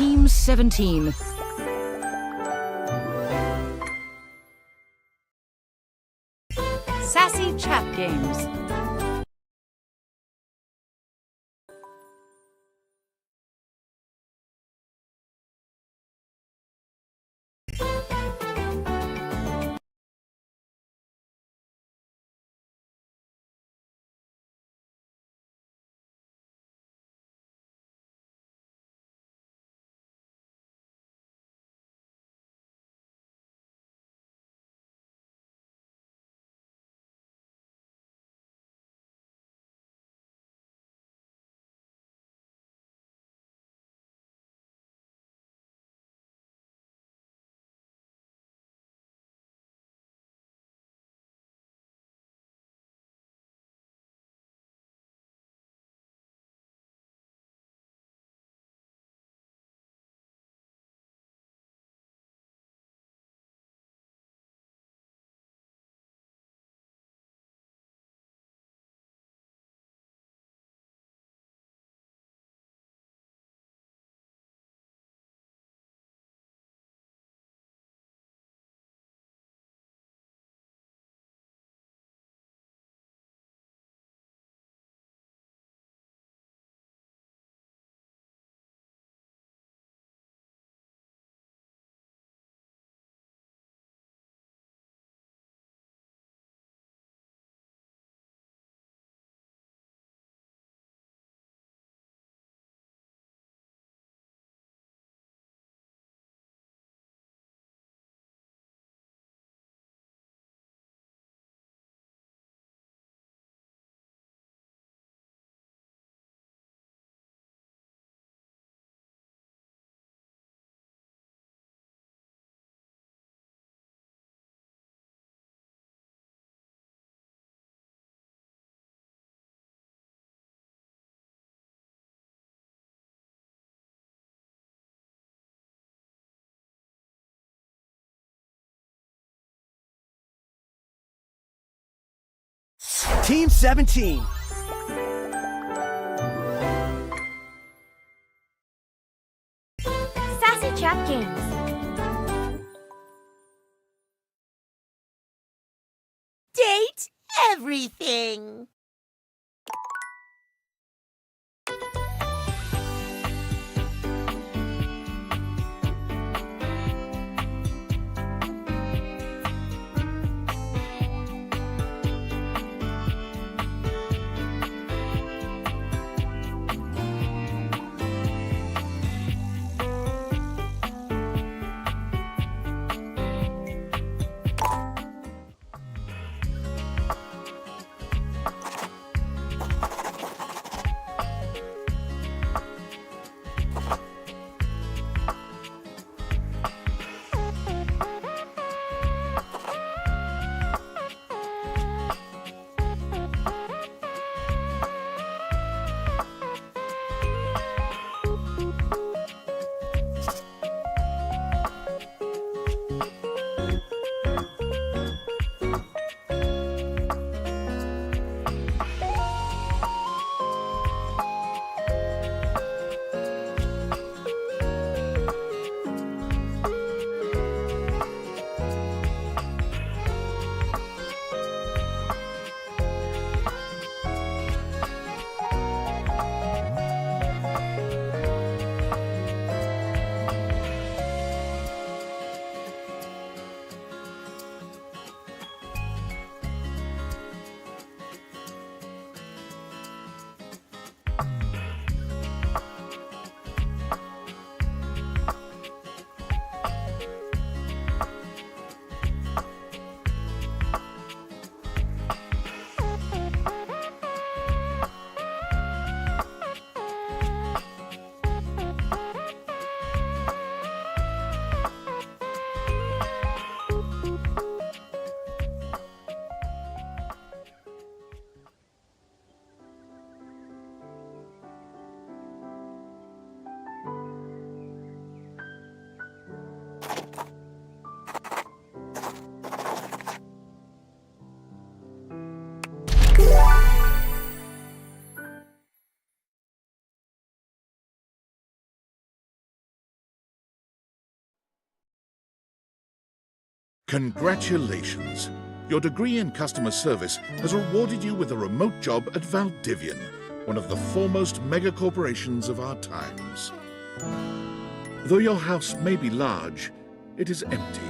Team 17. Sassy Chat Games. Team 17. Sassy Chat Games. Date everything. Congratulations! Your degree in customer service has rewarded you with a remote job at Valdivian, one of the foremost mega-corporations of our times. Though your house may be large, it is empty,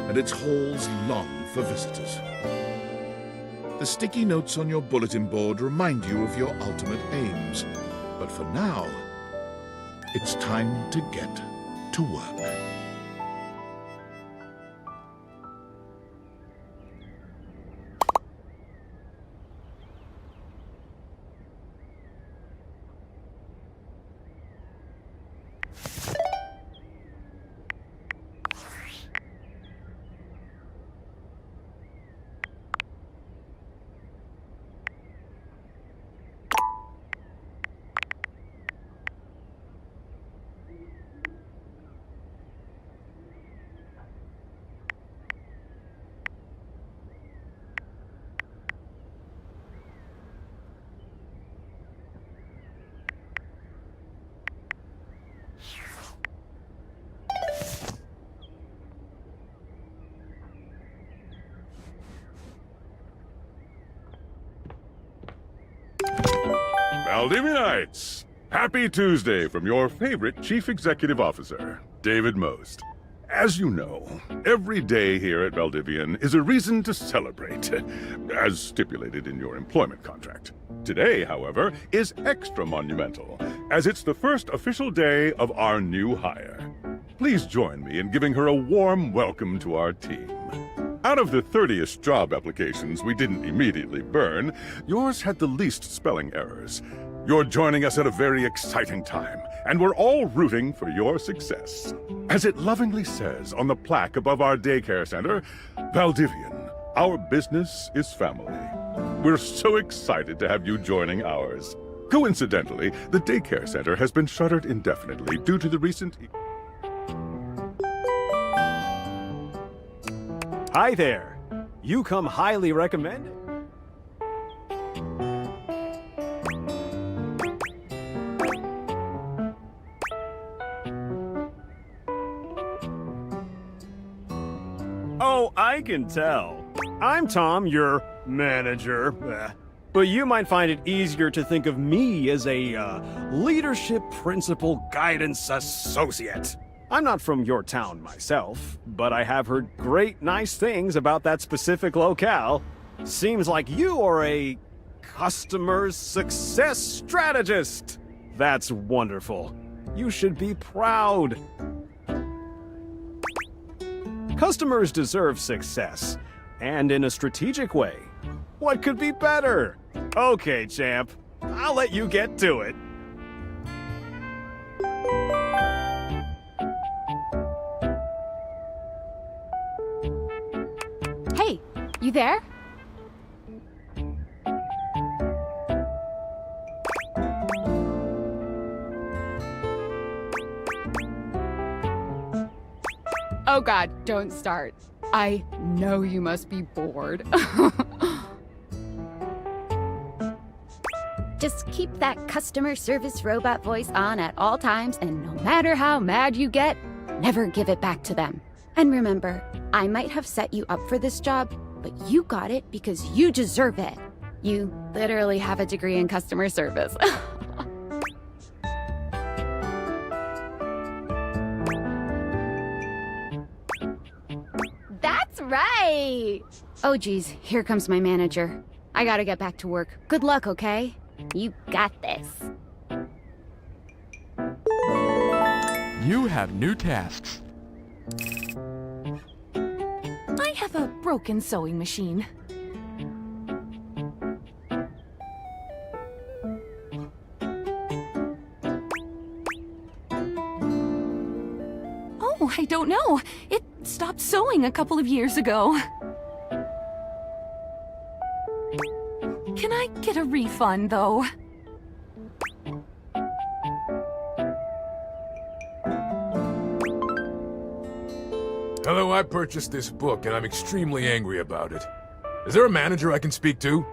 and its halls long for visitors. The sticky notes on your bulletin board remind you of your ultimate aims, but for now, it's time to get to work. Valdivianites! Happy Tuesday from your favorite Chief Executive Officer, David Most. As you know, every day here at Valdivian is a reason to celebrate, as stipulated in your employment contract. Today, however, is extra monumental, as it's the first official day of our new hire. Please join me in giving her a warm welcome to our team. Out of the 30-ish job applications we didn't immediately burn, yours had the least spelling errors. You're joining us at a very exciting time, and we're all rooting for your success. As it lovingly says on the plaque above our daycare center, Valdivian, our business is family. We're so excited to have you joining ours. Coincidentally, the daycare center has been shuttered indefinitely due to the recent... Hi there. You come highly recommended. Oh, I can tell. I'm Tom, your manager. But you might find it easier to think of me as a leadership principal guidance associate. I'm not from your town myself, but I have heard great nice things about that specific locale. Seems like you are a customer success strategist. That's wonderful. You should be proud. Customers deserve success, and in a strategic way. What could be better? Okay, champ. I'll let you get to it. Hey, you there? Oh God, don't start. I know you must be bored. Just keep that customer service robot voice on at all times, and no matter how mad you get, never give it back to them. And remember, I might have set you up for this job, but you got it because you deserve it. You literally have a degree in customer service. That's right! Oh geez, here comes my manager. I gotta get back to work. Good luck, okay? You got this. You have new tasks. I have a broken sewing machine. Oh, I don't know. It stopped sewing a couple of years ago. Can I get a refund, though? Hello, I purchased this book and I'm extremely angry about it. Is there a manager I can speak to?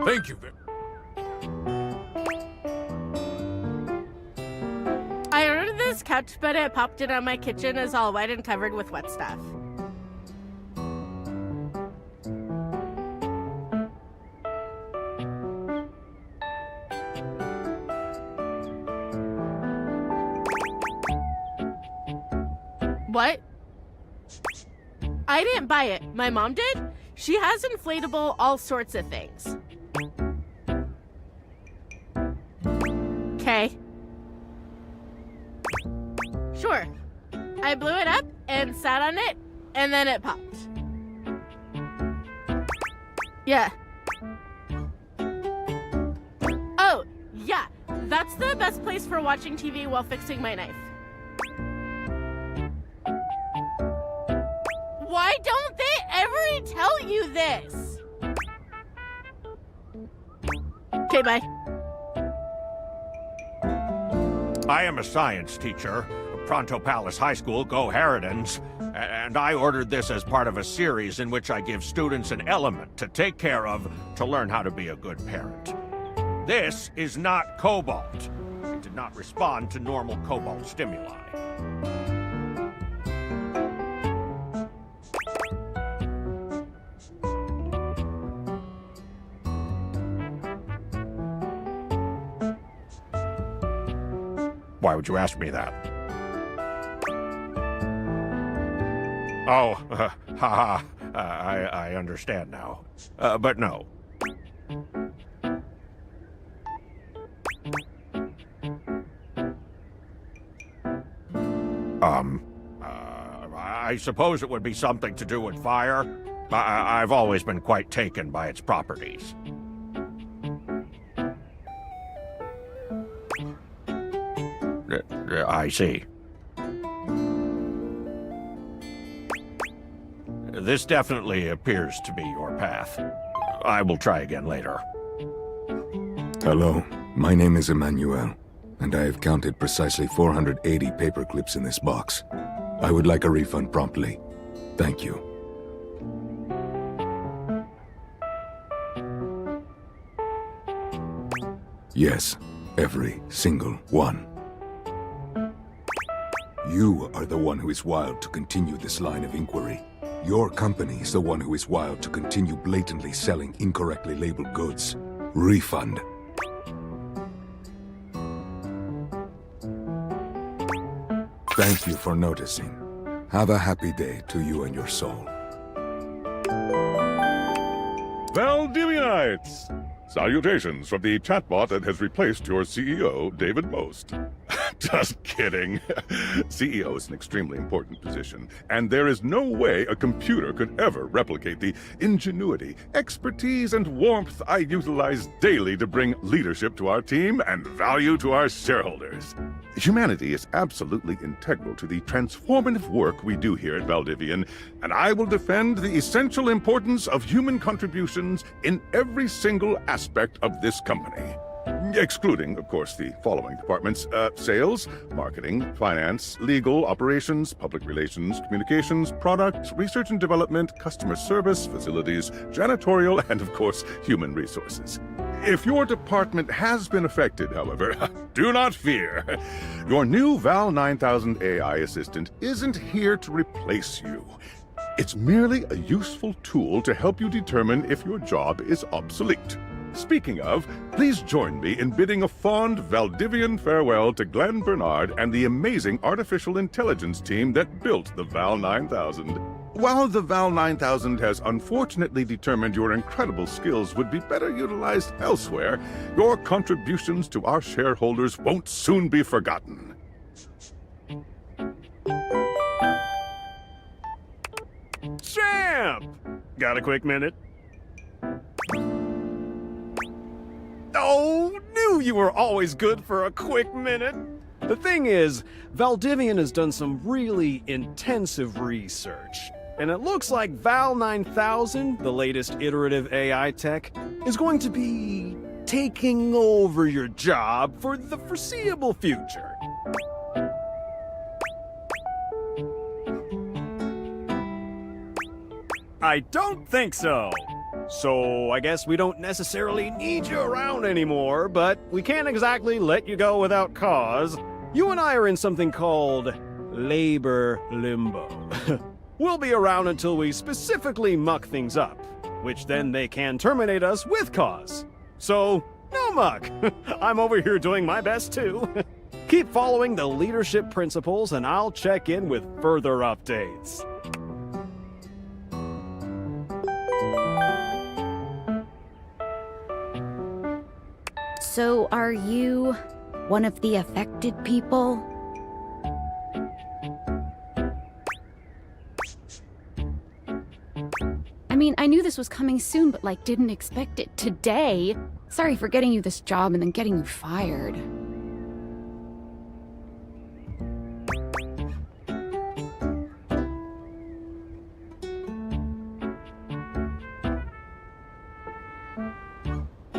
Thank you. couch, but it popped in on my kitchen is all wet and covered with wet stuff. What? I didn't buy it. My mom did. She has inflatable all sorts of things. Okay. Sure. I blew it up and sat on it, and then it popped. Yeah. Oh, yeah. That's the best place for watching TV while fixing my knife. Why don't they ever tell you this? Okay, bye. I am a science teacher, Pronto Palace High School, Go Harridans, and I ordered this as part of a series in which I give students an element to take care of to learn how to be a good parent. This is not cobalt. It did not respond to normal cobalt stimuli. Why would you ask me that? Oh, haha, I understand now. But no. I suppose it would be something to do with fire. I've always been quite taken by its properties. I see. This definitely appears to be your path. I will try again later. Hello, my name is Emmanuel, and I have counted precisely 480 paper clips in this box. I would like a refund promptly. Thank you. Yes, every single one. You are the one who is wild to continue this line of inquiry. Your company is the one who is wild to continue blatantly selling incorrectly labeled goods. Refund. Thank you for noticing. Have a happy day to you and your soul. Valdivianites! Salutations from the chatbot that has replaced your CEO, David Most. Just kidding. CEO is an extremely important position, and there is no way a computer could ever replicate the ingenuity, expertise, and warmth I utilize daily to bring leadership to our team and value to our shareholders. Humanity is absolutely integral to the transformative work we do here at Valdivian, and I will defend the essential importance of human contributions in every single aspect of this company. Excluding, of course, the following departments: sales, marketing, finance, legal, operations, public relations, communications, product, research and development, customer service, facilities, janitorial, and, of course, human resources. If your department has been affected, however, do not fear. Your new Val 9000 AI assistant isn't here to replace you. It's merely a useful tool to help you determine if your job is obsolete. Speaking of, please join me in bidding a fond Valdivian farewell to Glenn Bernard and the amazing artificial intelligence team that built the Val 9000. While the Val 9000 has unfortunately determined your incredible skills would be better utilized elsewhere, your contributions to our shareholders won't soon be forgotten. Champ! Got a quick minute? Oh, knew you were always good for a quick minute. The thing is, Valdivian has done some really intensive research, and it looks like Val 9000, the latest iterative AI tech, is going to be taking over your job for the foreseeable future. I don't think so. So I guess we don't necessarily need you around anymore, but we can't exactly let you go without cause. You and I are in something called labor limbo. We'll be around until we specifically muck things up, which then they can terminate us with cause. So, no muck. I'm over here doing my best too. Keep following the leadership principles and I'll check in with further updates. So, are you one of the affected people? I mean, I knew this was coming soon, but didn't expect it today. Sorry for getting you this job and then getting you fired.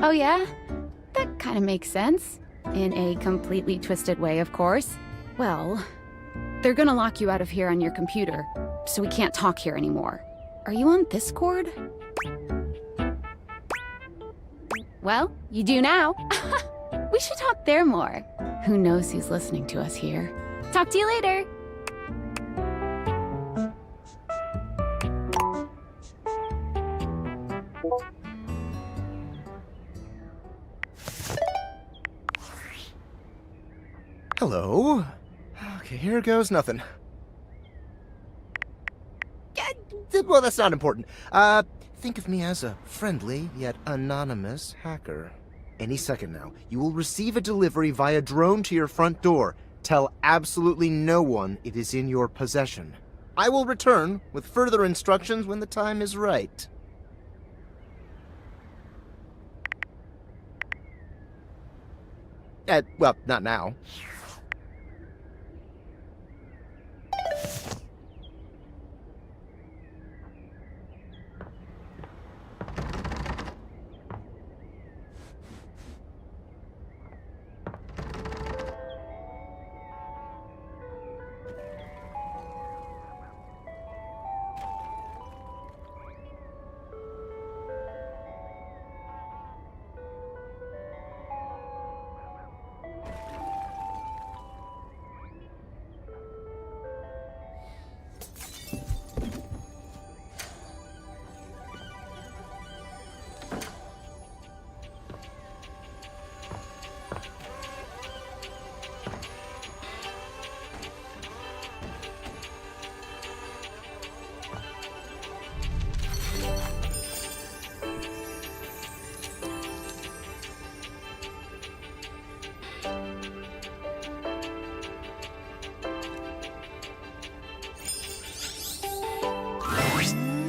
Oh yeah? That kind of makes sense. In a completely twisted way, of course. Well, they're gonna lock you out of here on your computer, so we can't talk here anymore. Are you on Discord? Well, you do now. We should talk there more. Who knows who's listening to us here? Talk to you later. Hello. Okay, here goes nothing. Well, that's not important. Think of me as a friendly, yet anonymous hacker. Any second now, you will receive a delivery via drone to your front door. Tell absolutely no one it is in your possession. I will return with further instructions when the time is right. Well, not now.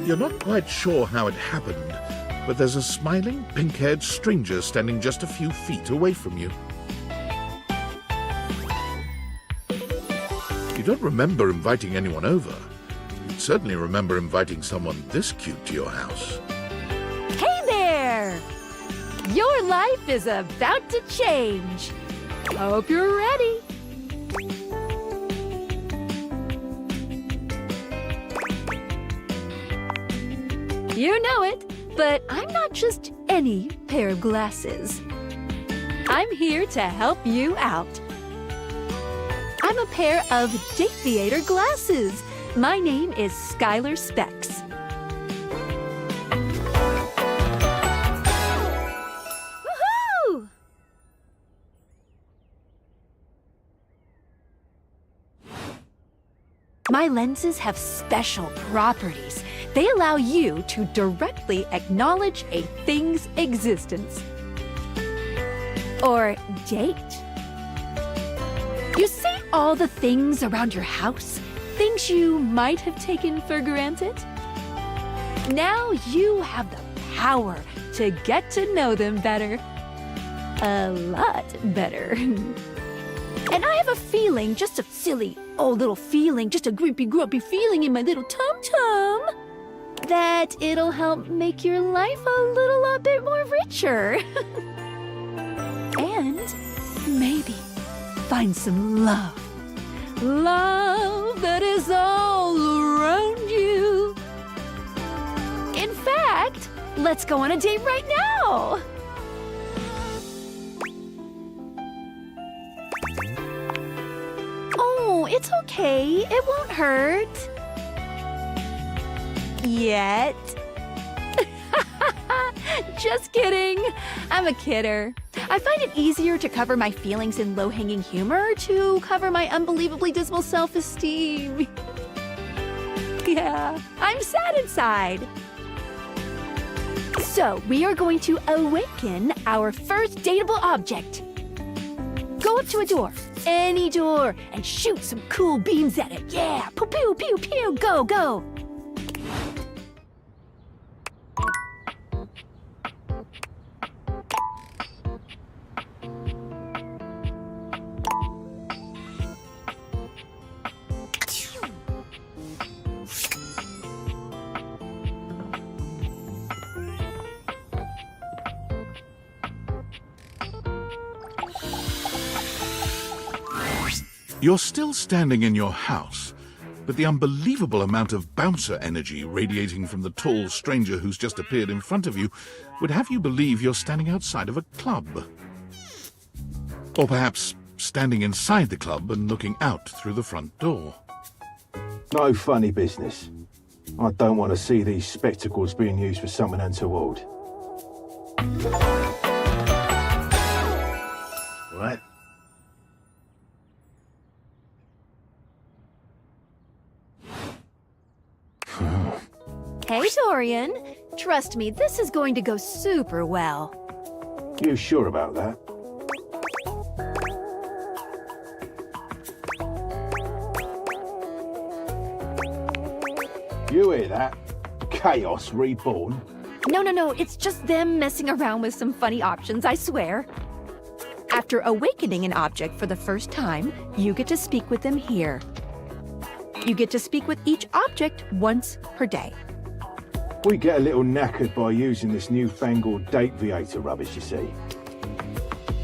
You're not quite sure how it happened, but there's a smiling, pink-haired stranger standing just a few feet away from you. You don't remember inviting anyone over. You'd certainly remember inviting someone this cute to your house. Hey there! Your life is about to change. Hope you're ready. You know it, but I'm not just any pair of glasses. I'm here to help you out. I'm a pair of Dateator glasses. My name is Skylar Specs. Woohoo! My lenses have special properties. They allow you to directly acknowledge a thing's existence. Or date. You see all the things around your house? Things you might have taken for granted? Now you have the power to get to know them better. A lot better. And I have a feeling, just a silly old little feeling, just a grumpy feeling in my little tum-tum, that it'll help make your life a little bit more richer. And maybe find some love. Love that is all around you. In fact, let's go on a date right now. okay. It won't hurt. Yet. Just kidding. I'm a kidder. I find it easier to cover my feelings in low-hanging humor to cover my unbelievably dismal self-esteem. Yeah, I'm sad inside. So, we are going to awaken our first dateable object. Go up to a door, any door, and shoot some cool beams at it. Yeah, pew pew pew pew, go, go. You're still standing in your house, but the unbelievable amount of bouncer energy radiating from the tall stranger who's just appeared in front of you would have you believe you're standing outside of a club. Or perhaps standing inside the club and looking out through the front door. No funny business. I don't want to see these spectacles being used for something untoward. What? Hey, Dorian. Trust me, this is going to go super well. You sure about that? You hear that? Chaos reborn. No, it's just them messing around with some funny options, I swear. After awakening an object for the first time, you get to speak with them here. You get to speak with each object once per day. We get a little knackered by using this newfangled date viator rubbish, you see.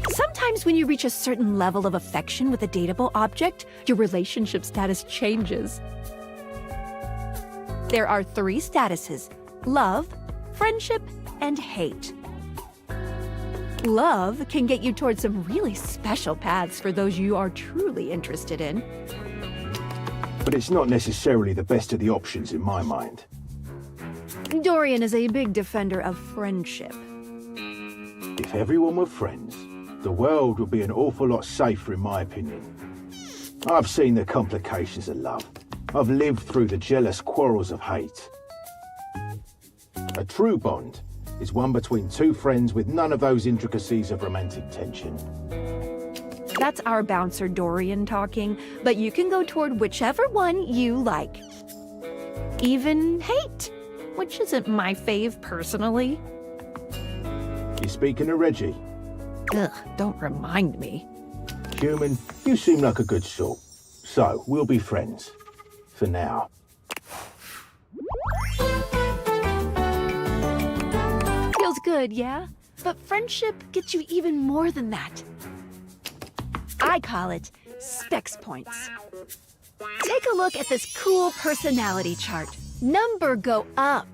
Sometimes when you reach a certain level of affection with a dateable object, your relationship status changes. There are 3 statuses: love, friendship, and hate. Love can get you towards some really special paths for those you are truly interested in. But it's not necessarily the best of the options in my mind. Dorian is a big defender of friendship. If everyone were friends, the world would be an awful lot safer, in my opinion. I've seen the complications of love. I've lived through the jealous quarrels of hate. A true bond is one between 2 friends with none of those intricacies of romantic tension. That's our bouncer Dorian talking, but you can go toward whichever one you like. Even hate, which isn't my fave personally. You speaking of Reggie? Ugh, don't remind me. Human, you seem like a good sort. So, we'll be friends. For now. Feels good, yeah? But friendship gets you even more than that. I call it specs points. Take a look at this cool personality chart. Number go up.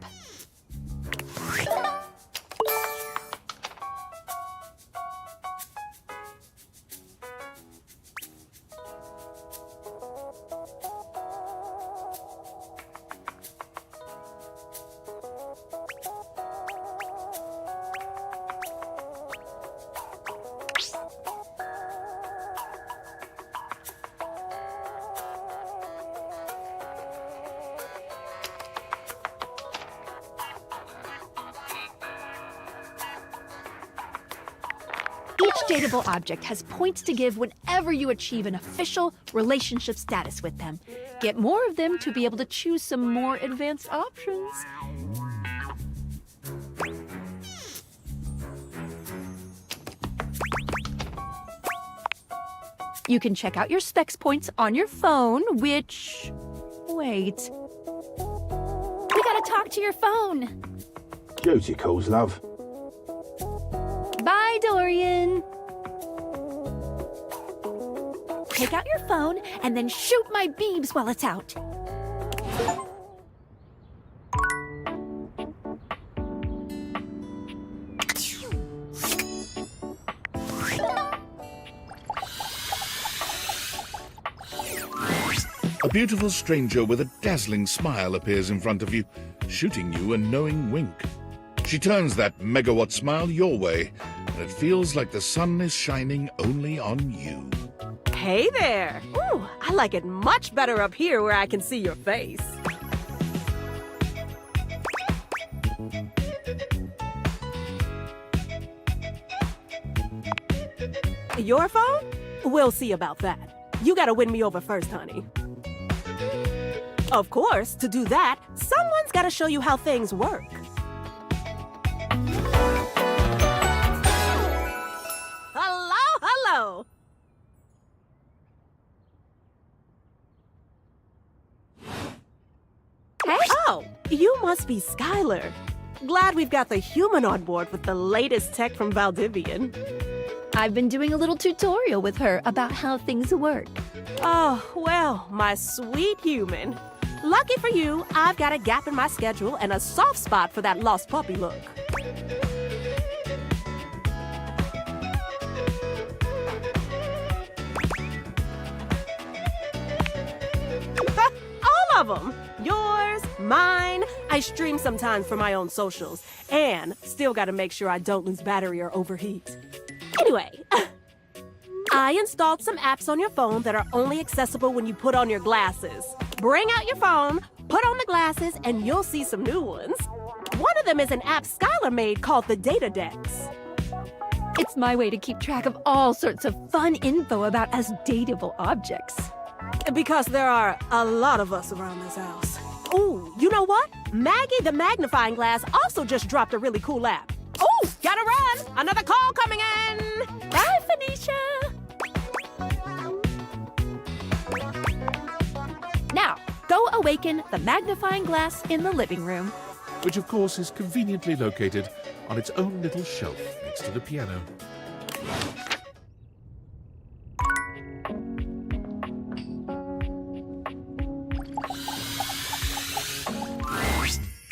Each dateable object has points to give whenever you achieve an official relationship status with them. Get more of them to be able to choose some more advanced options. You can check out your specs points on your phone, which... Wait. We gotta talk to your phone. Duty calls, love. Bye, Dorian. Take out your phone and then shoot my beams while it's out. A beautiful stranger with a dazzling smile appears in front of you, shooting you a knowing wink. She turns that megawatt smile your way, and it feels like the sun is shining only on you. Hey there! Ooh, I like it much better up here where I can see your face. Your phone? We'll see about that. You gotta win me over first, honey. Of course, to do that, someone's gotta show you how things work. Hello! Hey! Oh, you must be Skylar. Glad we've got the human on board with the latest tech from Valdivian. I've been doing a little tutorial with her about how things work. Oh, well, my sweet human. Lucky for you, I've got a gap in my schedule and a soft spot for that lost puppy look. All of them. Yours, mine. I stream sometimes for my own socials. And still gotta make sure I don't lose battery or overheat. Anyway, I installed some apps on your phone that are only accessible when you put on your glasses. Bring out your phone, put on the glasses, and you'll see some new ones. One of them is an app Skylar made called the Data Dex. It's my way to keep track of all sorts of fun info about us dateable objects. Because there are a lot of us around this house. Ooh, you know what? Maggie the magnifying glass also just dropped a really cool app. Ooh, gotta run! Another call coming in! Bye, Phoenicia! Now, go awaken the magnifying glass in the living room. Which, of course, is conveniently located on its own little shelf next to the piano.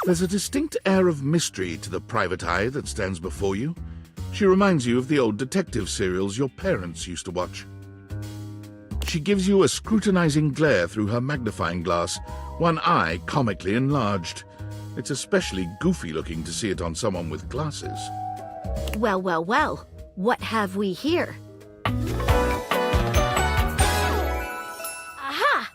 There's a distinct air of mystery to the private eye that stands before you. She reminds you of the old detective serials your parents used to watch. She gives you a scrutinizing glare through her magnifying glass, one eye comically enlarged. It's especially goofy looking to see it on someone with glasses. Well, well, well. What have we here? Aha!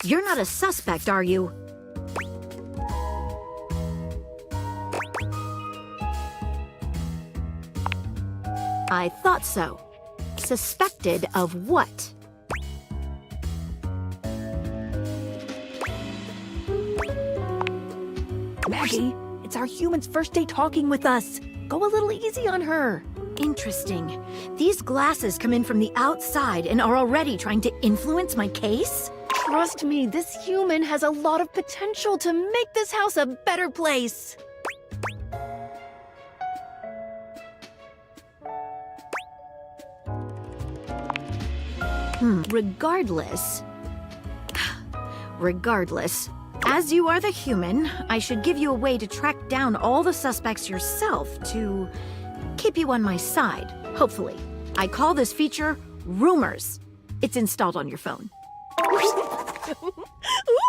You're not a suspect, are you? I thought so. Suspected of what? Maggie, it's our human's first day talking with us. Go a little easy on her. Interesting. These glasses come in from the outside and are already trying to influence my case? Trust me, this human has a lot of potential to make this house a better place. Regardless, as you are the human, I should give you a way to track down all the suspects yourself to keep you on my side, hopefully. I call this feature Rumors. It's installed on your phone.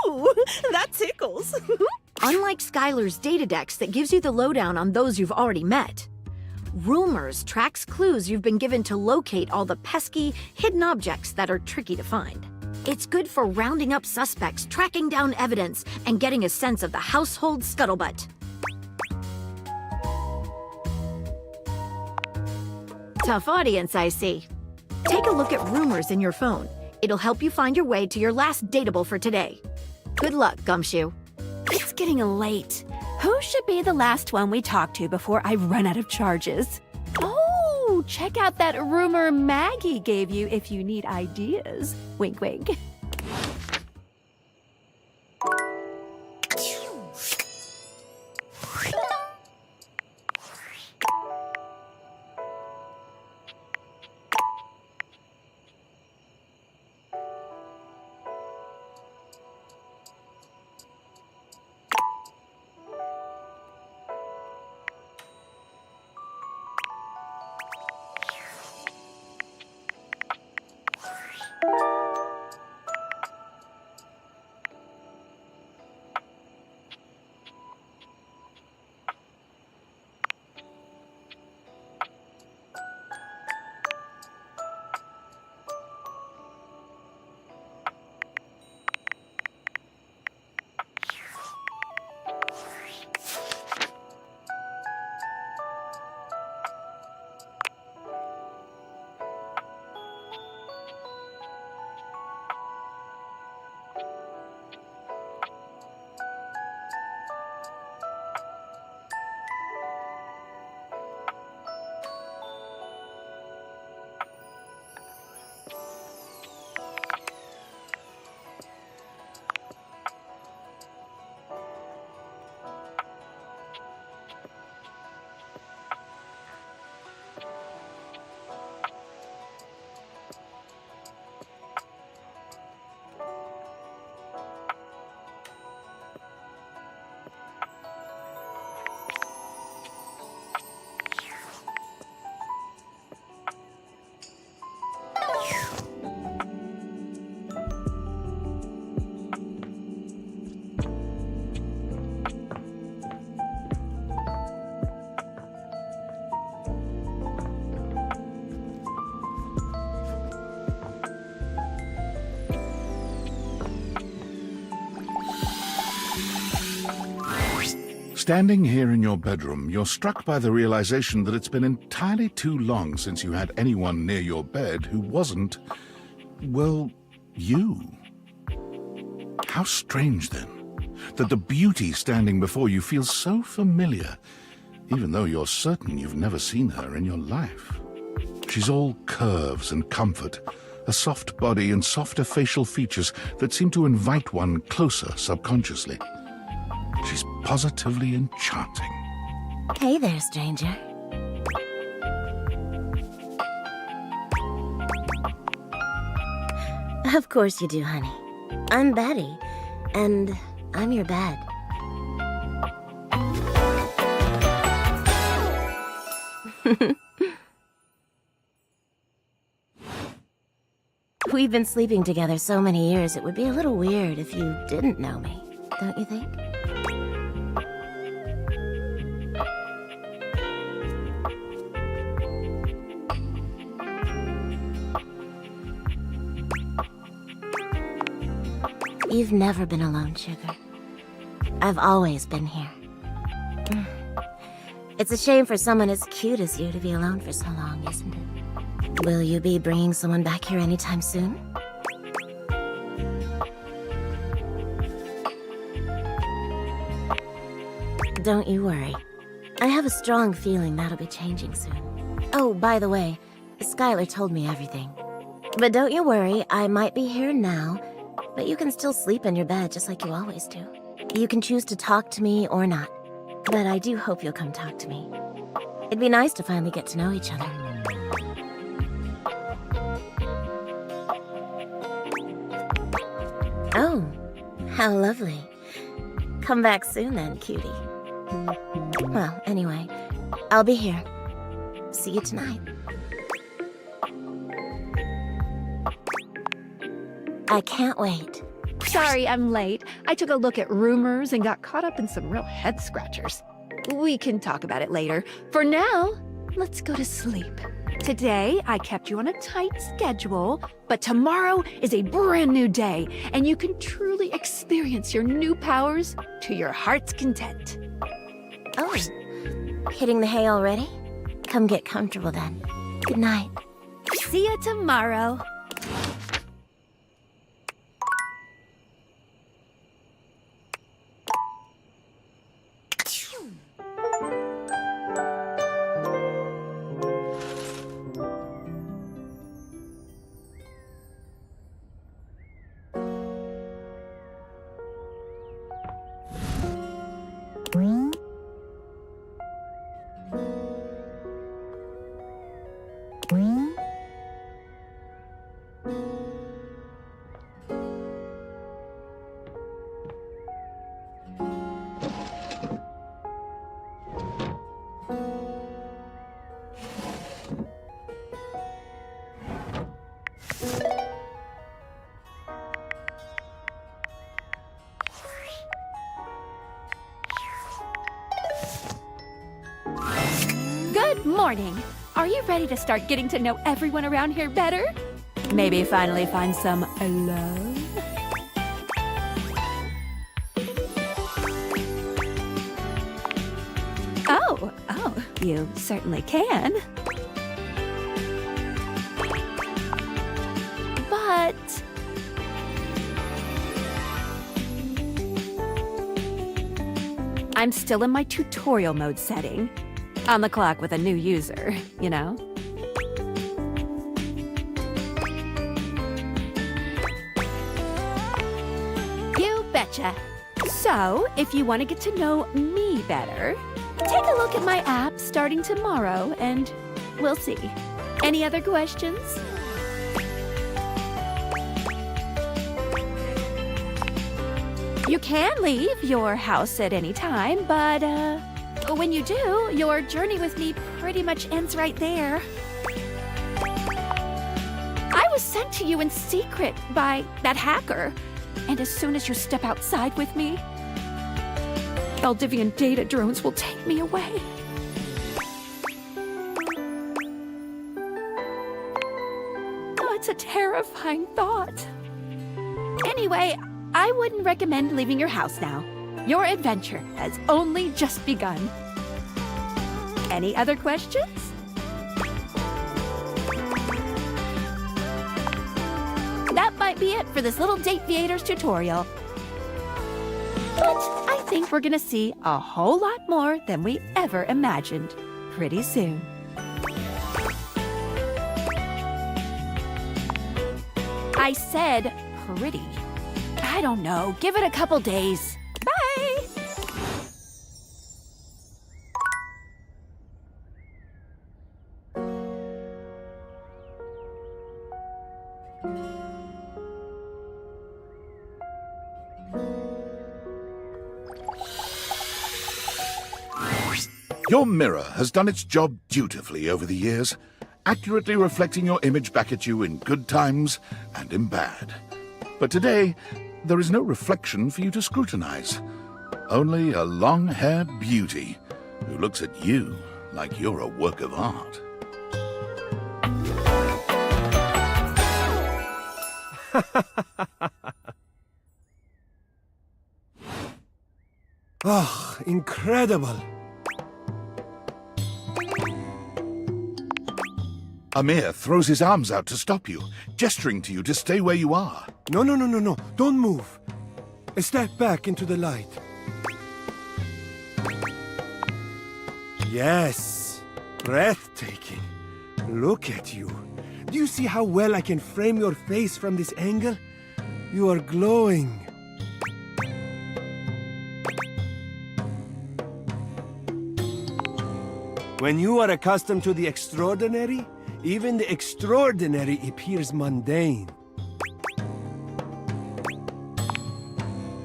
Ooh, that tickles. Unlike Skylar's Data Dex that gives you the lowdown on those you've already met, Rumors tracks clues you've been given to locate all the pesky, hidden objects that are tricky to find. It's good for rounding up suspects, tracking down evidence, and getting a sense of the household scuttlebutt. Tough audience, I see. Take a look at Rumors in your phone. It'll help you find your way to your last dateable for today. Good luck, Gumshoe. It's getting late. Who should be the last one we talk to before I run out of charges? Oh, check out that rumor Maggie gave you if you need ideas. Wink, wink. Standing here in your bedroom, you're struck by the realization that it's been entirely too long since you had anyone near your bed who wasn't, well, you. How strange, then, that the beauty standing before you feels so familiar, even though you're certain you've never seen her in your life. She's all curves and comfort, a soft body and softer facial features that seem to invite one closer subconsciously. She's positively enchanting. Hey there, stranger. Of course you do, honey. I'm Betty, and I'm your bed. We've been sleeping together so many years, it would be a little weird if you didn't know me, don't you think? You've never been alone, sugar. I've always been here. It's a shame for someone as cute as you to be alone for so long, isn't it? Will you be bringing someone back here anytime soon? Don't you worry. I have a strong feeling that'll be changing soon. Oh, by the way, Skylar told me everything. But don't you worry, I might be here now, but you can still sleep in your bed just like you always do. You can choose to talk to me or not, but I do hope you'll come talk to me. It'd be nice to finally get to know each other. Oh, how lovely. Come back soon then, cutie. Well, anyway, I'll be here. See you tonight. I can't wait. Sorry, I'm late. I took a look at rumors and got caught up in some real head scratchers. We can talk about it later. For now, let's go to sleep. Today, I kept you on a tight schedule, but tomorrow is a brand new day, and you can truly experience your new powers to your heart's content. Oh, hitting the hay already? Come get comfortable then. Good night. See you tomorrow. Good morning. Are you ready to start getting to know everyone around here better? Maybe finally find some love? Oh, you certainly can. But I'm still in my tutorial mode setting. On the clock with a new user, you know? You betcha. So, if you want to get to know me better, take a look at my app starting tomorrow, and we'll see. Any other questions? You can leave your house at any time, but, when you do, your journey with me pretty much ends right there. I was sent to you in secret by that hacker, and as soon as you step outside with me, Valdivian data drones will take me away. Oh, it's a terrifying thought. Anyway, I wouldn't recommend leaving your house now. Your adventure has only just begun. Any other questions? That might be it for this little Dateviators tutorial. But I think we're gonna see a whole lot more than we ever imagined pretty soon. I said pretty. I don't know, give it a couple days. Bye! Your mirror has done its job dutifully over the years, accurately reflecting your image back at you in good times and in bad. But today, there is no reflection for you to scrutinize. Only a long-haired beauty who looks at you like you're a work of art. Oh, incredible! Amir throws his arms out to stop you, gesturing to you to stay where you are. No, don't move. Step back into the light. Yes, breathtaking. Look at you. Do you see how well I can frame your face from this angle? You are glowing. When you are accustomed to the extraordinary, even the extraordinary appears mundane.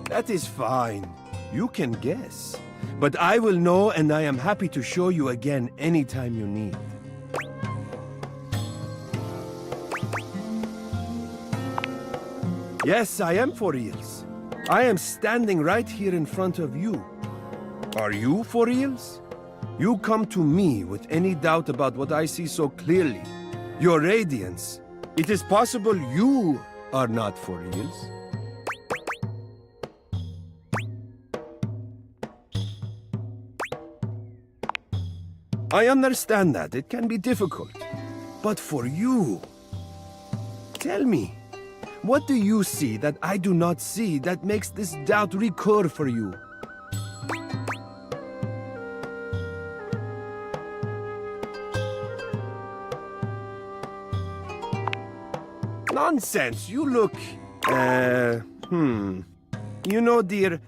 That is fine. You can guess. But I will know, and I am happy to show you again anytime you need. Yes, I am for reals. I am standing right here in front of you. Are you for reals? You come to me with any doubt about what I see so clearly. Your radiance. It is possible you are not for reals. I understand that. It can be difficult. But for you, tell me, what do you see that I do not see that makes this doubt recur for you? Nonsense, you look... You know, dear,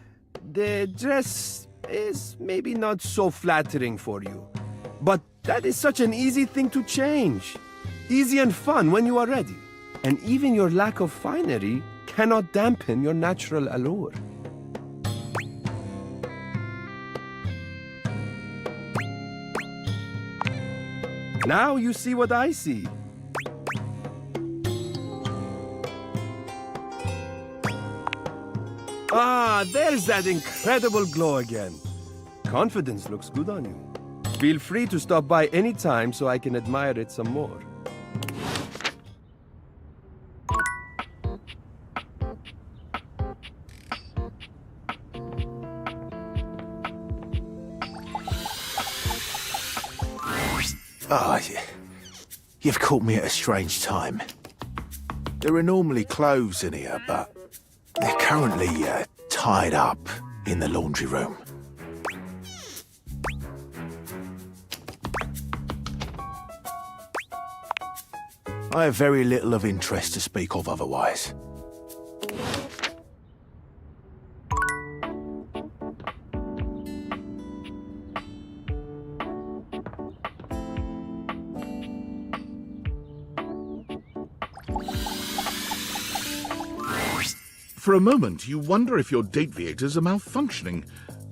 the dress is maybe not so flattering for you. But that is such an easy thing to change. Easy and fun when you are ready. And even your lack of finery cannot dampen your natural allure. Now you see what I see. Ah, there's that incredible glow again. Confidence looks good on you. Feel free to stop by any time so I can admire it some more. Ah, you've caught me at a strange time. There are normally clothes in here, but they're currently tied up in the laundry room. I have very little of interest to speak of otherwise. For a moment, you wonder if your Dateviators are malfunctioning.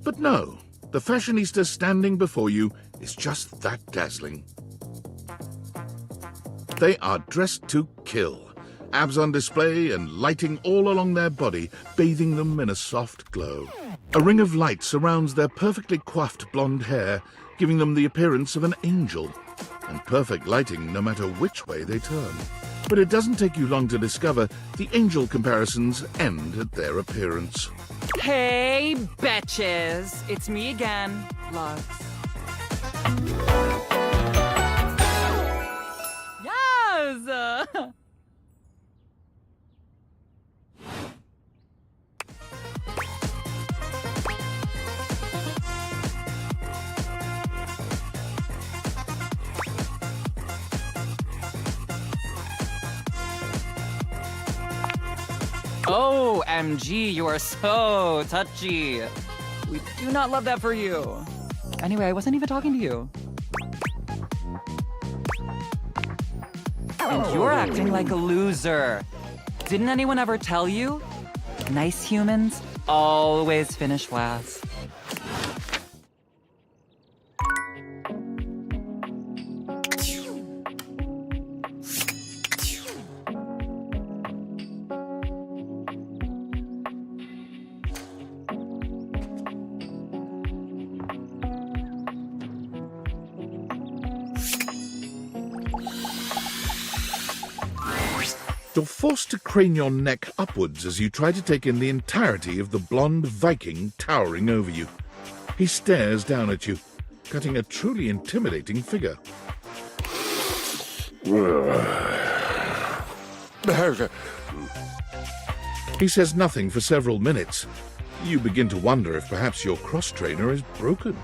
But no, the fashionista standing before you is just that dazzling. They are dressed to kill, abs on display and lighting all along their body, bathing them in a soft glow. A ring of light surrounds their perfectly coiffed blonde hair, giving them the appearance of an angel, and perfect lighting no matter which way they turn. But it doesn't take you long to discover the angel comparisons end at their appearance. Hey, betches. It's me again, Lux. Yes! Oh, MG, you are so touchy. We do not love that for you. Anyway, I wasn't even talking to you. And you're acting like a loser. Didn't anyone ever tell you? Nice humans always finish last. You're forced to crane your neck upwards as you try to take in the entirety of the blonde Viking towering over you. He stares down at you, cutting a truly intimidating figure. He says nothing for several minutes. You begin to wonder if perhaps your cross-trainer is broken.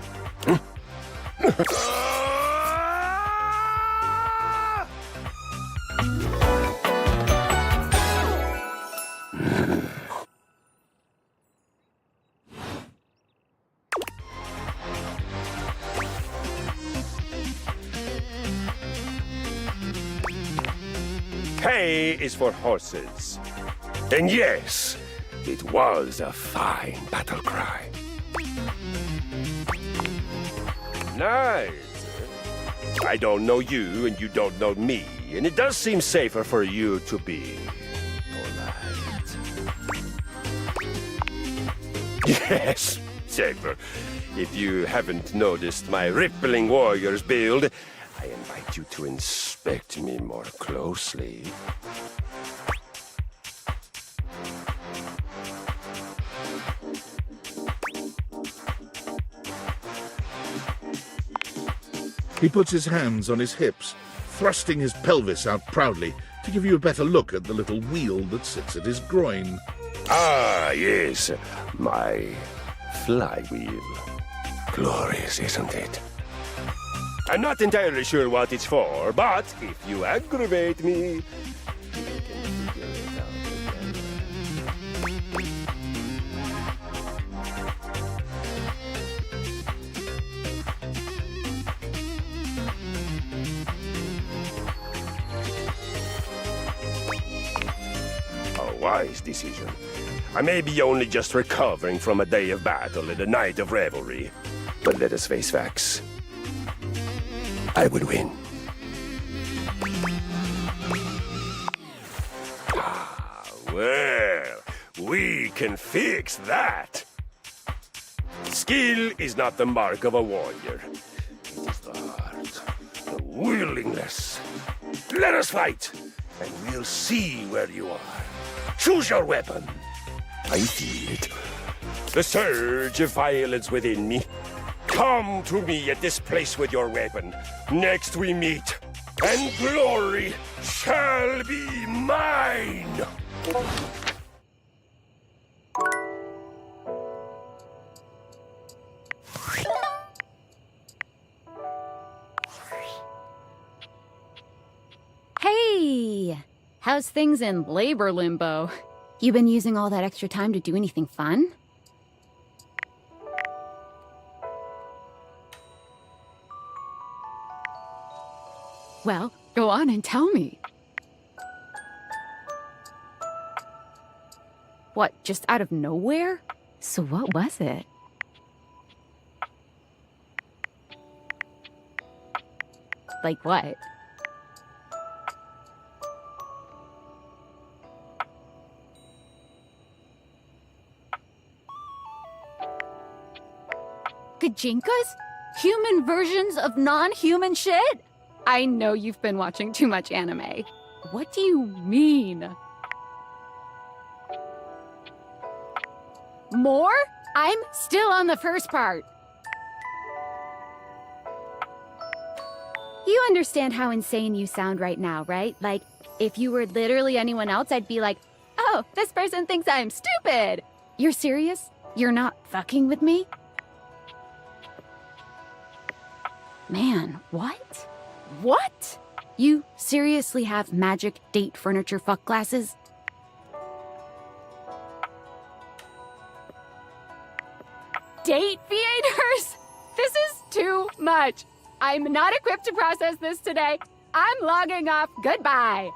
K is for horses. And yes, it was a fine battle cry. Nice. I don't know you and you don't know me, and it does seem safer for you to be polite. Yes, safer. If you haven't noticed my rippling warrior's build, I invite you to inspect me more closely. He puts his hands on his hips, thrusting his pelvis out proudly to give you a better look at the little wheel that sits at his groin. Ah, yes, my flywheel. Glorious, isn't it? I'm not entirely sure what it's for, but if you aggravate me, you can figure it out again. A wise decision. I may be only just recovering from a day of battle and a night of revelry, but let us face facts. I would win. Ah, well, we can fix that. Skill is not the mark of a warrior. It is the heart, the willingness. Let us fight, and we'll see where you are. Choose your weapon. I feel it. The surge of violence within me. Come to me at this place with your weapon. Next we meet, and glory shall be mine! Hey! How's things in labor limbo? You been using all that extra time to do anything fun? Well, go on and tell me. What, just out of nowhere? So what was it? Like what? Gajinkas? Human versions of non-human shit? I know you've been watching too much anime. What do you mean? More? I'm still on the first part. You understand how insane you sound right now, right? Like, if you were literally anyone else, I'd be like, oh, this person thinks I'm stupid. You're serious? You're not fucking with me? Man, what? What? You seriously have magic date furniture fuck glasses? Date theaters? This is too much. I'm not equipped to process this today. I'm logging off. Goodbye.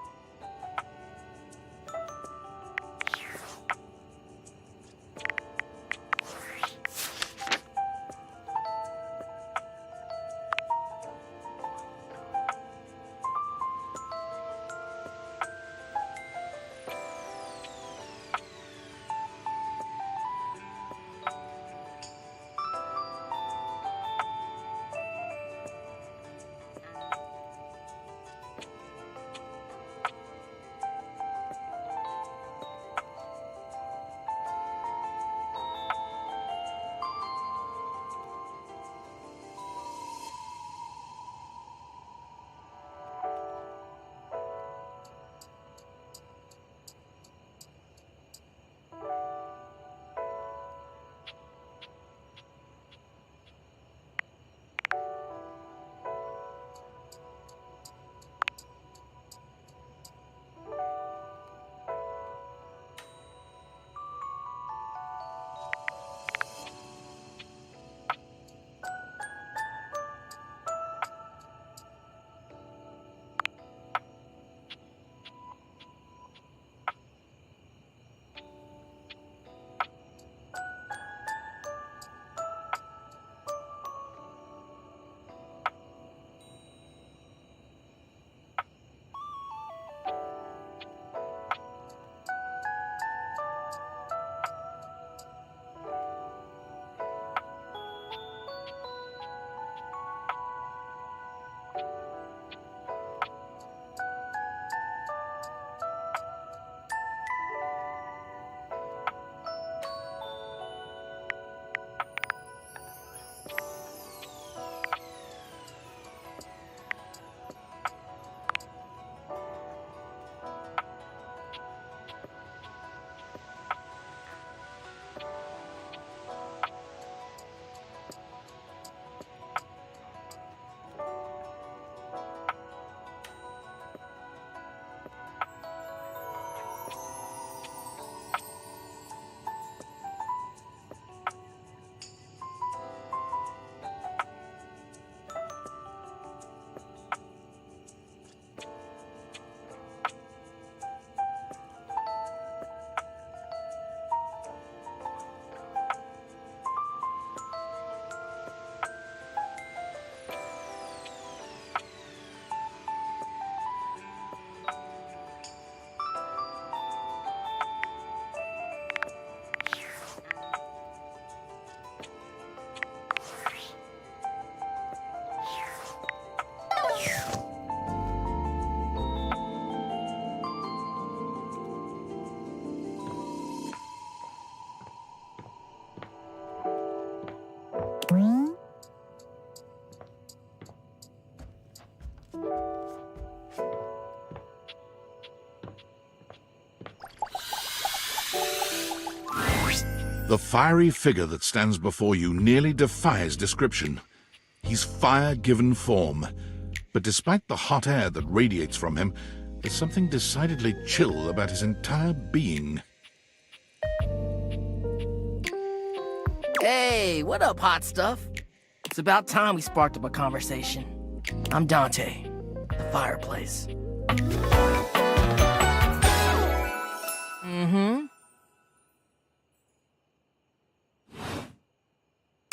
The fiery figure that stands before you nearly defies description. He's fire given form, but despite the hot air that radiates from him, there's something decidedly chill about his entire being. Hey, what up, hot stuff? It's about time we sparked up a conversation. I'm Dante, the fireplace. Mm-hmm.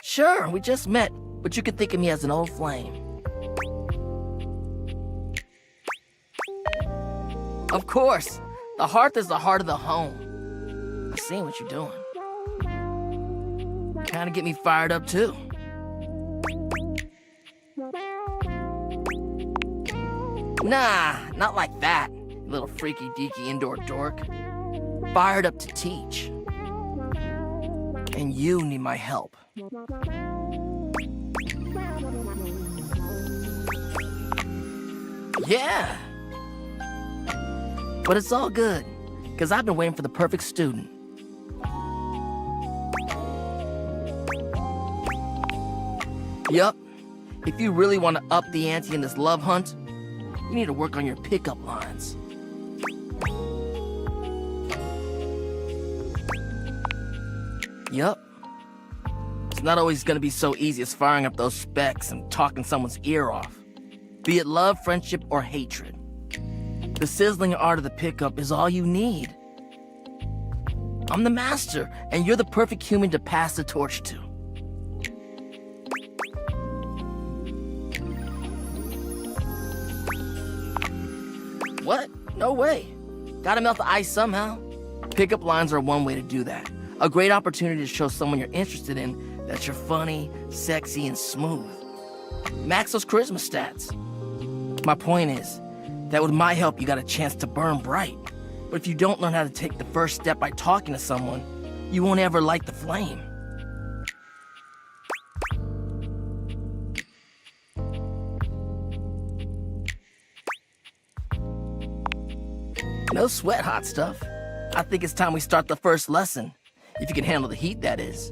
Sure, we just met, but you can think of me as an old flame. Of course, the hearth is the heart of the home. I've seen what you're doing. Kinda get me fired up too. Nah, not like that, you little freaky deaky indoor dork. Fired up to teach. And you need my help. Yeah! But it's all good, because I've been waiting for the perfect student. Yup. If you really want to up the ante in this love hunt, you need to work on your pickup lines. Yup. It's not always gonna be so easy as firing up those specs and talking someone's ear off. Be it love, friendship, or hatred. The sizzling art of the pickup is all you need. I'm the master, and you're the perfect human to pass the torch to. What? No way. Gotta melt the ice somehow. Pickup lines are one way to do that. A great opportunity to show someone you're interested in that you're funny, sexy, and smooth. Max those charisma stats. My point is that with my help, you got a chance to burn bright. But if you don't learn how to take the first step by talking to someone, you won't ever light the flame. No sweat, hot stuff. I think it's time we start the first lesson. If you can handle the heat, that is.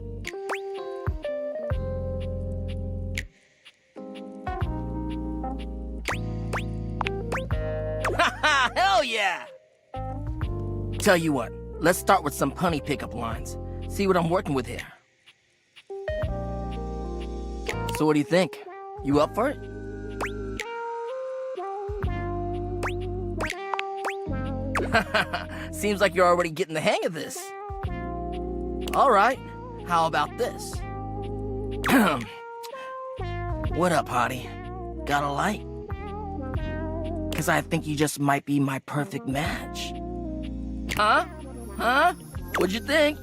Haha, hell yeah! Tell you what, let's start with some punny pickup lines. See what I'm working with here. So what do you think? You up for it? Seems like you're already getting the hang of this. All right, how about this? What up, hottie? Got a light? 'Cause I think you just might be my perfect match. Huh? Huh? What'd you think?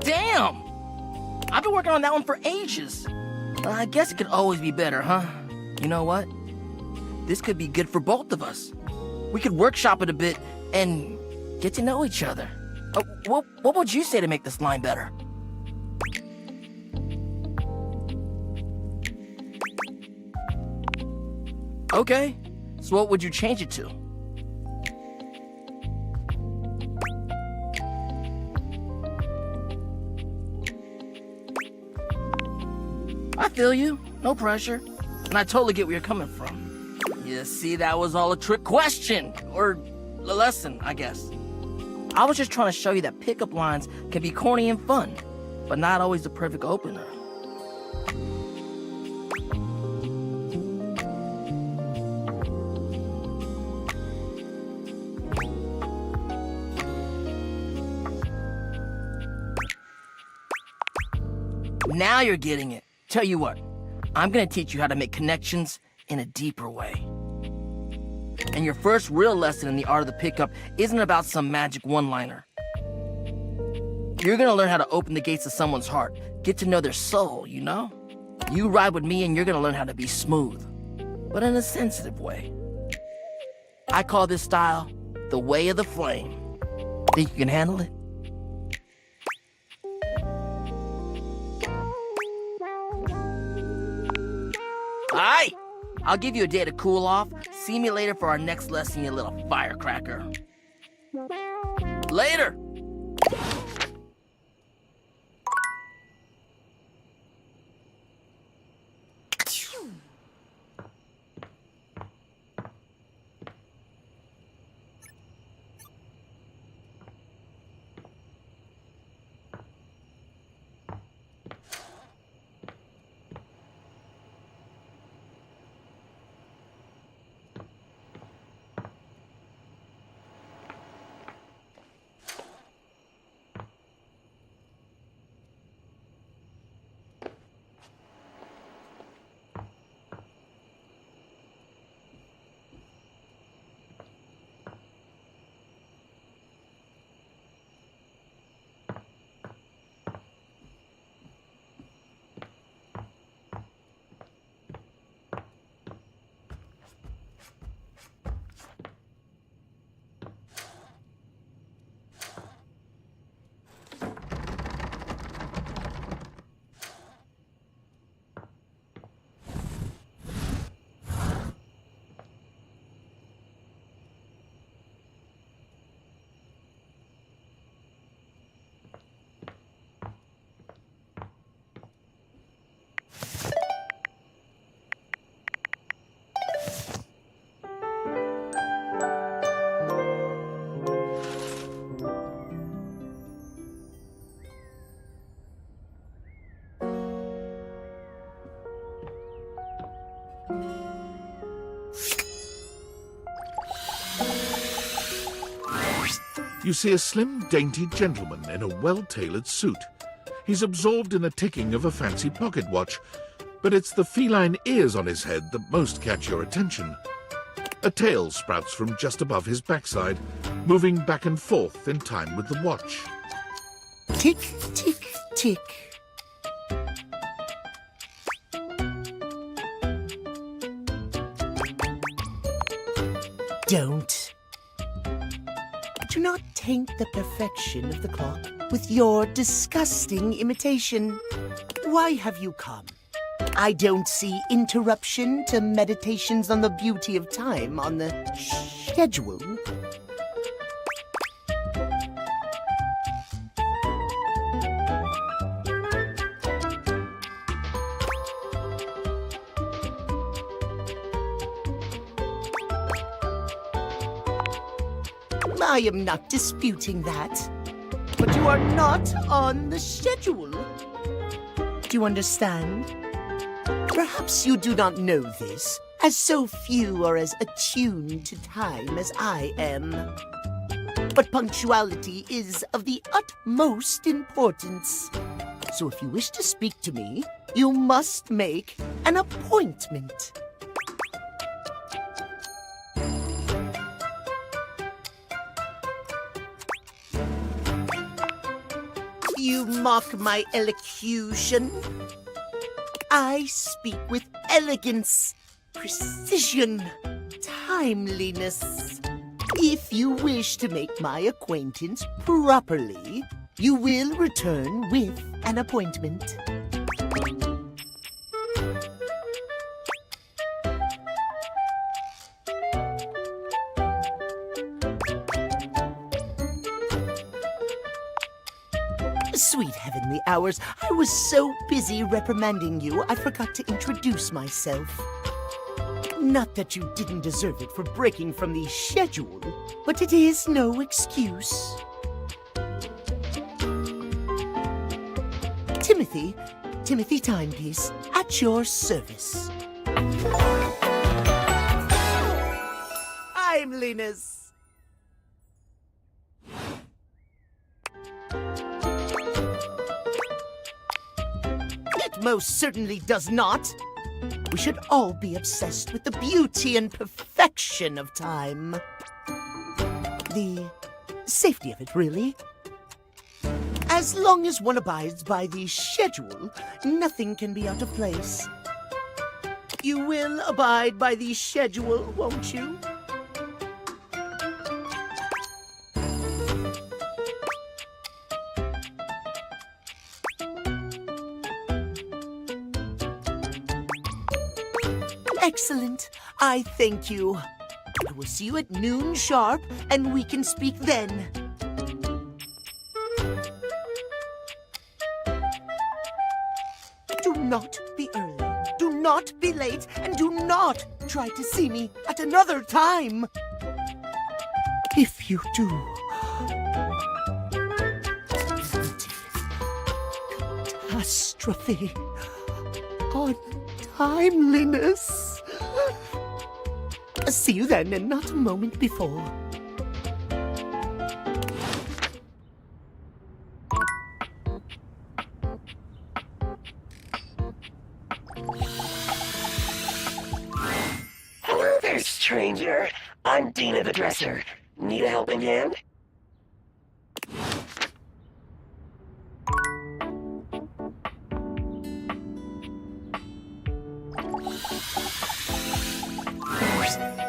Damn! I've been working on that one for ages. I guess it could always be better, huh? You know what? This could be good for both of us. We could workshop it a bit and get to know each other. What would you say to make this line better? Okay, so what would you change it to? I feel you, no pressure. And I totally get where you're coming from. You see, that was all a trick question, or a lesson, I guess. I was just trying to show you that pickup lines can be corny and fun, but not always the perfect opener. Now you're getting it. Tell you what, I'm gonna teach you how to make connections in a deeper way. And your first real lesson in the art of the pickup isn't about some magic one-liner. You're gonna learn how to open the gates of someone's heart, get to know their soul, you know? You ride with me and you're gonna learn how to be smooth, but in a sensitive way. I call this style the way of the flame. Think you can handle it? Alright, I'll give you a day to cool off. See me later for our next lesson, you little firecracker. Later! You see a slim, dainty gentleman in a well-tailored suit. He's absorbed in the ticking of a fancy pocket watch, but it's the feline ears on his head that most catch your attention. A tail sprouts from just above his backside, moving back and forth in time with the watch. Tick, tick, tick. Don't. Do not taint the perfection of the clock with your disgusting imitation. Why have you come? I don't see interruption to meditations on the beauty of time on the schedule. I am not disputing that. But you are not on the schedule. Do you understand? Perhaps you do not know this, as so few are as attuned to time as I am. But punctuality is of the utmost importance. So if you wish to speak to me, you must make an appointment. You mock my elocution. I speak with elegance, precision, timeliness. If you wish to make my acquaintance properly, you will return with an appointment. Sweet heavenly hours, I was so busy reprimanding you, I forgot to introduce myself. Not that you didn't deserve it for breaking from the schedule, but it is no excuse. Timothy Timepiece, at your service. I'm Linus. It most certainly does not. We should all be obsessed with the beauty and perfection of time. The safety of it, really. As long as one abides by the schedule, nothing can be out of place. You will abide by the schedule, won't you? Excellent. I thank you. I will see you at noon sharp, and we can speak then. Do not be early, do not be late, and do not try to see me at another time. If you do, catastrophe, untimeliness. See you then, and not a moment before. Hello there, stranger. I'm Dina the Dresser. Need a helping hand?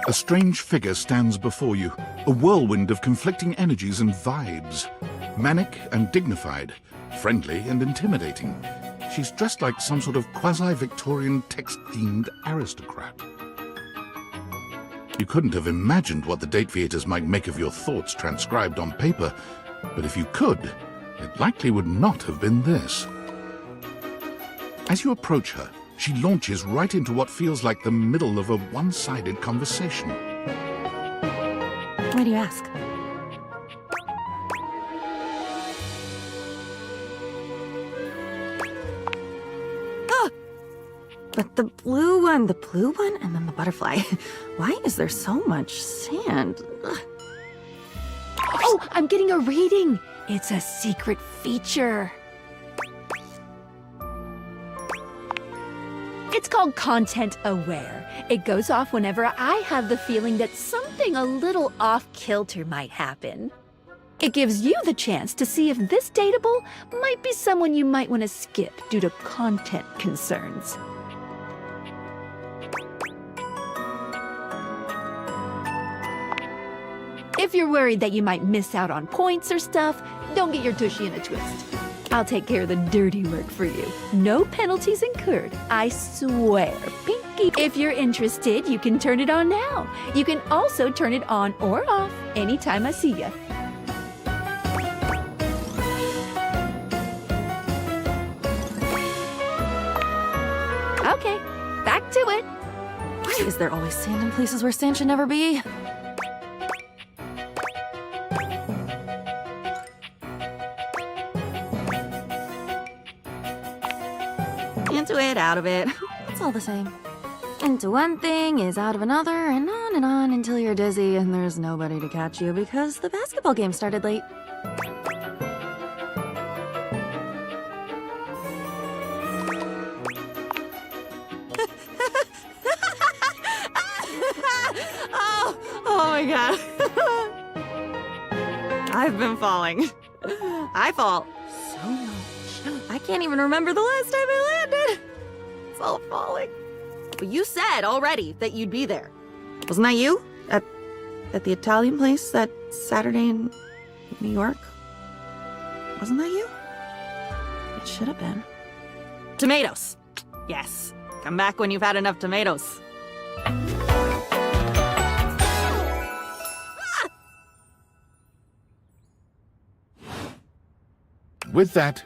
A strange figure stands before you, a whirlwind of conflicting energies and vibes. Manic and dignified, friendly and intimidating. She's dressed like some sort of quasi-Victorian text-themed aristocrat. You couldn't have imagined what the date theaters might make of your thoughts transcribed on paper, but if you could, it likely would not have been this. As you approach her, she launches right into what feels like the middle of a one-sided conversation. Why do you ask? Ah! But the blue one, and then the butterfly. Why is there so much sand? Ugh. Oh, I'm getting a reading. It's a secret feature. It's called Content Aware. It goes off whenever I have the feeling that something a little off-kilter might happen. It gives you the chance to see if this dateable might be someone you might want to skip due to content concerns. If you're worried that you might miss out on points or stuff, don't get your tushy in a twist. I'll take care of the dirty work for you. No penalties incurred, I swear. Pinky. If you're interested, you can turn it on now. You can also turn it on or off anytime I see you. Okay, back to it. Why is there always sand in places where sand should never be? Into it, out of it. It's all the same. Into one thing is out of another, and on until you're dizzy and there's nobody to catch you because the basketball game started late. Oh my god. I've been falling. I fall so much. I can't even remember the last time I landed. It's all falling. But you said already that you'd be there. Wasn't that you? At the Italian place that Saturday in New York? Wasn't that you? It should have been. Tomatoes. Yes. Come back when you've had enough tomatoes. With that,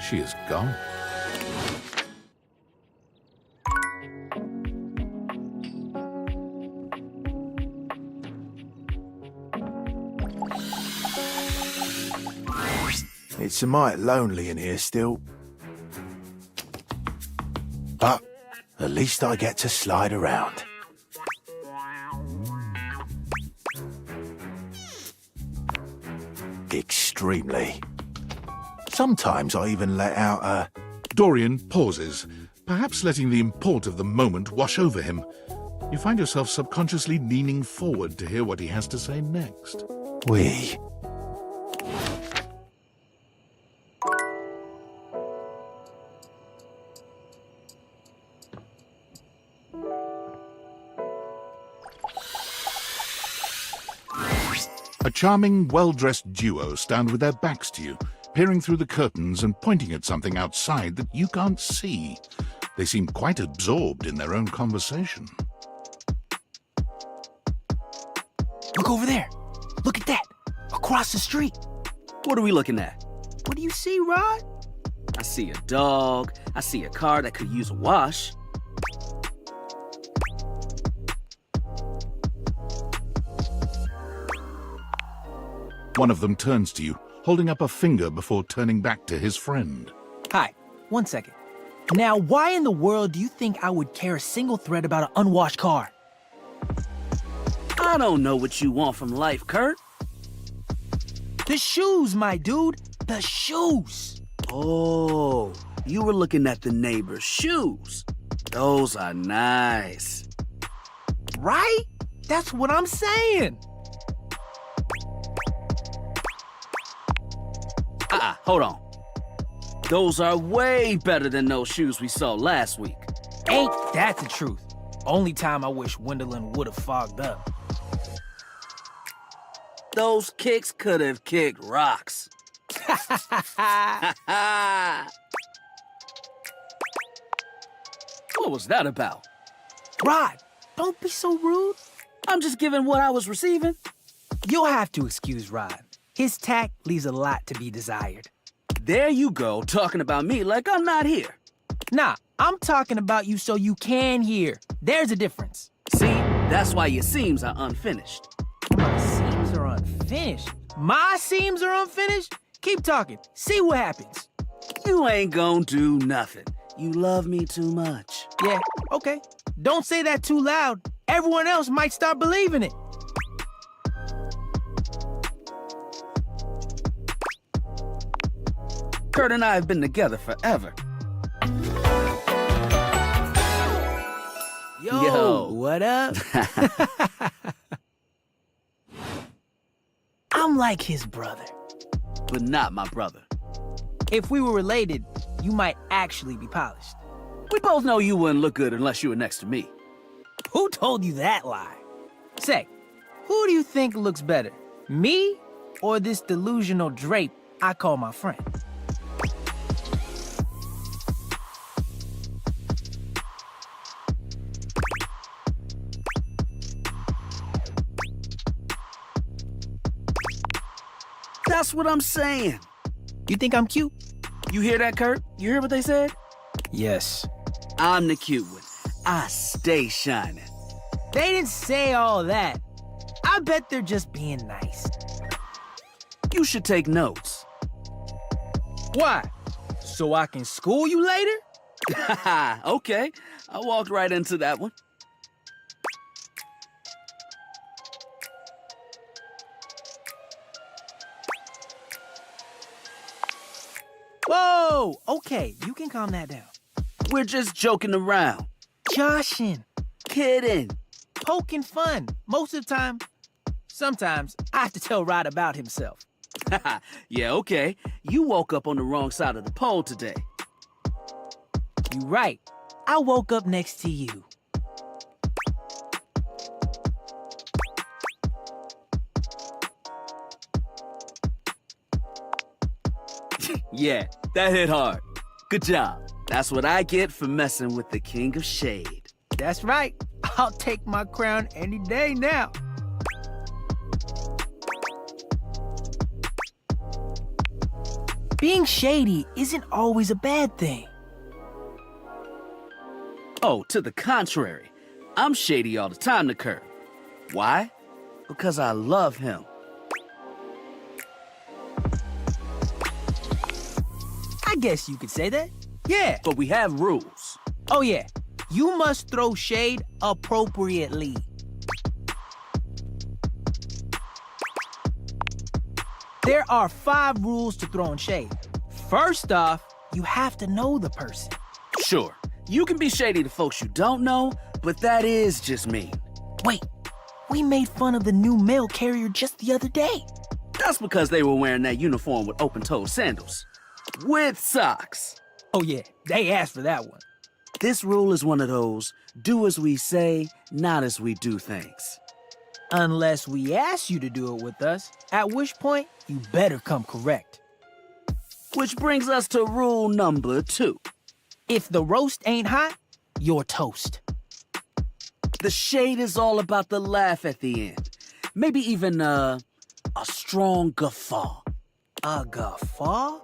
she is gone. It's a mite lonely in here still. But at least I get to slide around. Extremely. Sometimes I even let out a... Dorian pauses, perhaps letting the import of the moment wash over him. You find yourself subconsciously leaning forward to hear what he has to say next. wee. A charming, well-dressed duo stand with their backs to you, peering through the curtains and pointing at something outside that you can't see. They seem quite absorbed in their own conversation. Look over there. Look at that. Across the street. What are we looking at? What do you see, Rod? I see a dog. I see a car that could use a wash. One of them turns to you, holding up a finger before turning back to his friend. Hi, 1 second. Now, why in the world do you think I would care a single thread about an unwashed car? I don't know what you want from life, Kurt. The shoes, my dude. The shoes. Oh, you were looking at the neighbor's shoes. Those are nice. Right? That's what I'm saying. Hold on. Those are way better than those shoes we saw last week. Ain't that the truth? Only time I wish Wendelin would have fogged up. Those kicks could have kicked rocks. What was that about? Rod, don't be so rude. I'm just giving what I was receiving. You'll have to excuse Rod. His tact leaves a lot to be desired. There you go, talking about me like I'm not here. Nah, I'm talking about you so you can hear. There's a difference. See, that's why your seams are unfinished. My seams are unfinished? My seams are unfinished? Keep talking. See what happens. You ain't gonna do nothing. You love me too much. Yeah, okay. Don't say that too loud. Everyone else might start believing it. Kurt and I have been together forever. Yo, what up? I'm like his brother. But not my brother. If we were related, you might actually be polished. We both know you wouldn't look good unless you were next to me. Who told you that lie? Say, who do you think looks better? Me or this delusional drape I call my friend? That's what I'm saying. You think I'm cute? You hear that, Kurt? You hear what they said? Yes. I'm the cute one. I stay shining. They didn't say all that. I bet they're just being nice. You should take notes. Why? So I can school you later? Okay, I walked right into that one. Whoa! Okay, you can calm that down. We're just joking around. Joshing. Kidding. Poking fun. Most of the time. Sometimes I have to tell Rod about himself. Yeah, okay. You woke up on the wrong side of the pole today. You right. I woke up next to you. Yeah, that hit hard. Good job. That's what I get for messing with the King of Shade. That's right. I'll take my crown any day now. Being shady isn't always a bad thing. Oh, to the contrary. I'm shady all the time to Kurt. Why? Because I love him. I guess you could say that. Yeah. But we have rules. Oh, yeah. You must throw shade appropriately. There are 5 rules to throwing shade. First off, you have to know the person. Sure, you can be shady to folks you don't know, but that is just mean. Wait, we made fun of the new mail carrier just the other day. That's because they were wearing that uniform with open-toed sandals. With socks. Oh yeah, they asked for that one. This rule is one of those, do as we say, not as we do things. Unless we ask you to do it with us, at which point you better come correct. Which brings us to rule number 2. If the roast ain't hot, you're toast. The shade is all about the laugh at the end. Maybe even a strong guffaw. A guffaw?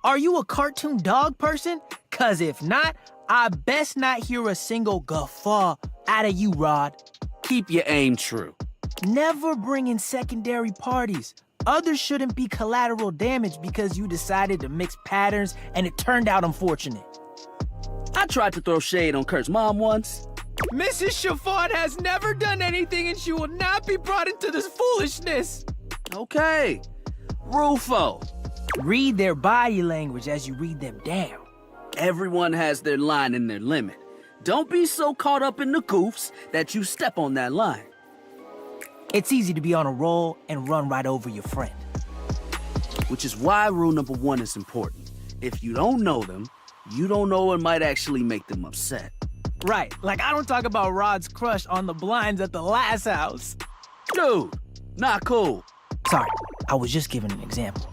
Are you a cartoon dog person? 'Cause if not, I best not hear a single guffaw out of you, Rod. Keep your aim true. Never bring in secondary parties. Others shouldn't be collateral damage because you decided to mix patterns and it turned out unfortunate. I tried to throw shade on Kurt's mom once. Mrs. Chiffon has never done anything and she will not be brought into this foolishness. Okay. Rule 4. Read their body language as you read them down. Everyone has their line and their limit. Don't be so caught up in the goofs that you step on that line. It's easy to be on a roll and run right over your friend. Which is why rule number 1 is important. If you don't know them, you don't know what might actually make them upset. Right, like I don't talk about Rod's crush on the blinds at the last house. Dude, not cool. Sorry, I was just giving an example.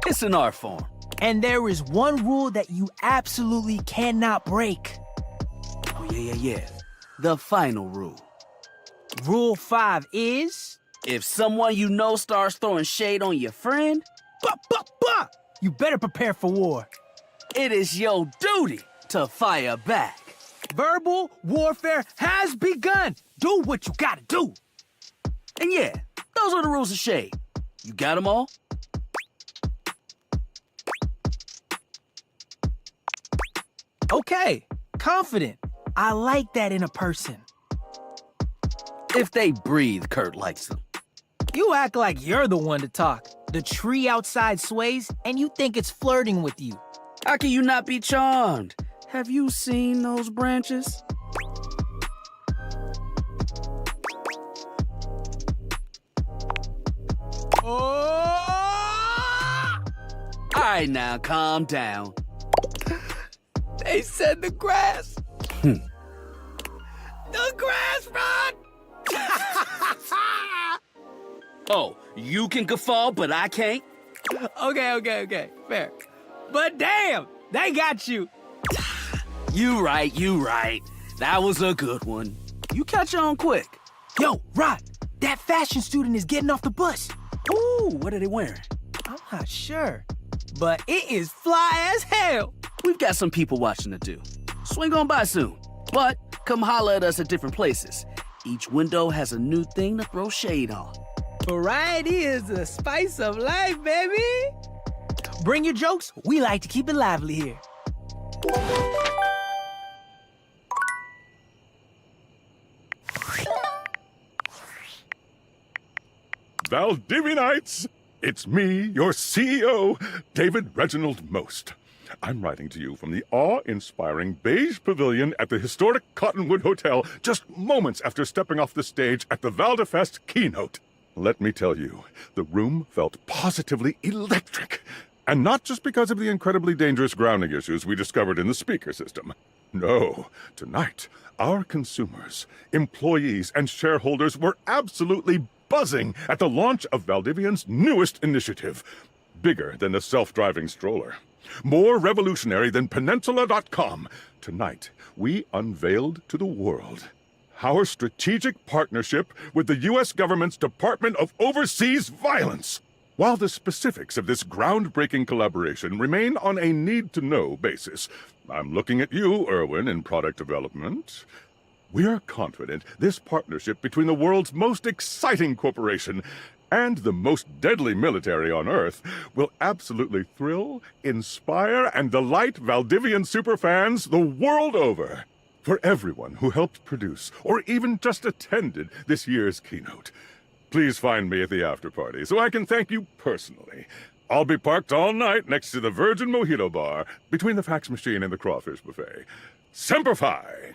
It's an art form. And there is one rule that you absolutely cannot break. Oh, yeah. The final rule. Rule 5 is... If someone you know starts throwing shade on your friend... You better prepare for war. It is your duty to fire back. Verbal warfare has begun. Do what you gotta do. And yeah, those are the rules of shade. You got them all? Okay, confident. I like that in a person. If they breathe, Kurt likes them. You act like you're the one to talk. The tree outside sways, and you think it's flirting with you. How can you not be charmed? Have you seen those branches? Oh! All right, now, calm down. They said the grass. The grass, Ron! Oh, you can guffaw, but I can't? Okay. Fair. But damn, they got you. You right. That was a good one. You catch on quick. Yo, Rod, that fashion student is getting off the bus. Ooh, what are they wearing? I'm not sure, but it is fly as hell. We've got some people watching to do. Swing on by soon, but come holler at us at different places. Each window has a new thing to throw shade on. Variety is the spice of life, baby. Bring your jokes. We like to keep it lively here. Valdivianites! It's me, your CEO, David Reginald Most. I'm writing to you from the awe-inspiring beige pavilion at the historic Cottonwood Hotel just moments after stepping off the stage at the Valdefest keynote. Let me tell you, the room felt positively electric. And not just because of the incredibly dangerous grounding issues we discovered in the speaker system. No, tonight, our consumers, employees, and shareholders were absolutely buzzing at the launch of Valdivian's newest initiative. Bigger than the self-driving stroller. More revolutionary than Peninsula.com. Tonight, we unveiled to the world our strategic partnership with the U.S. government's Department of Overseas Violence. While the specifics of this groundbreaking collaboration remain on a need-to-know basis, I'm looking at you, Erwin, in product development. We're confident this partnership between the world's most exciting corporation and the most deadly military on Earth will absolutely thrill, inspire, and delight Valdivian superfans the world over. For everyone who helped produce or even just attended this year's keynote, please find me at the after-party so I can thank you personally. I'll be parked all night next to the Virgin Mojito Bar between the fax machine and the crawfish buffet. Semper Fi!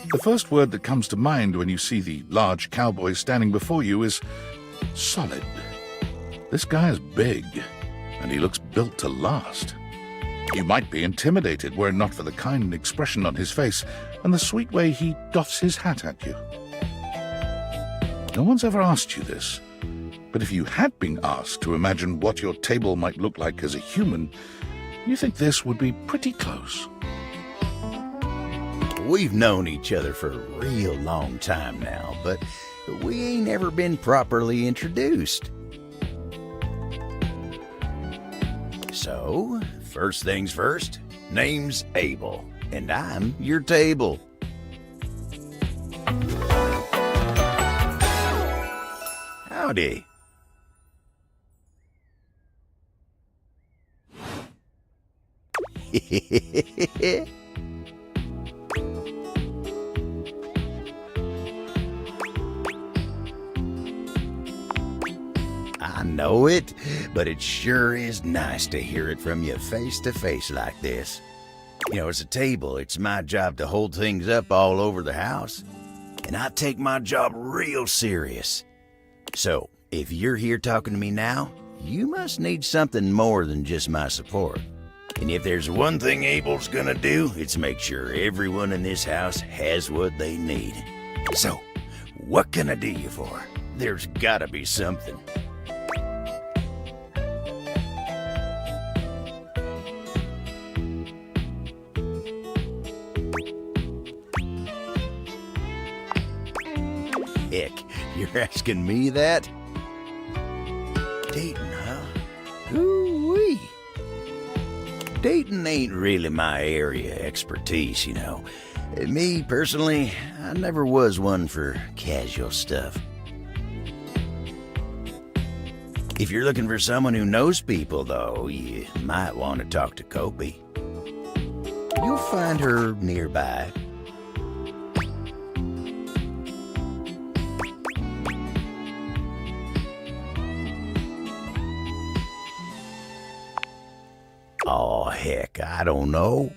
The first word that comes to mind when you see the large cowboy standing before you is solid. This guy is big, and he looks built to last. You might be intimidated were it not for the kind expression on his face and the sweet way he doffs his hat at you. No one's ever asked you this, but if you had been asked to imagine what your table might look like as a human, you think this would be pretty close. We've known each other for a real long time now, but we ain't ever been properly introduced. So, first things first, name's Abel, and I'm your table. Howdy. I know it, but it sure is nice to hear it from you face to face like this. You know, as a table, it's my job to hold things up all over the house, and I take my job real serious. So, if you're here talking to me now, you must need something more than just my support. And if there's one thing Abel's gonna do, it's make sure everyone in this house has what they need. So, what can I do you for? There's gotta be something. Heck, you're asking me that? Dating, huh? Ooh-wee. Dating ain't really my area of expertise, you know. Me, personally, I never was one for casual stuff. If you're looking for someone who knows people, though, you might want to talk to Kopi. You'll find her nearby. Oh, heck, I don't know.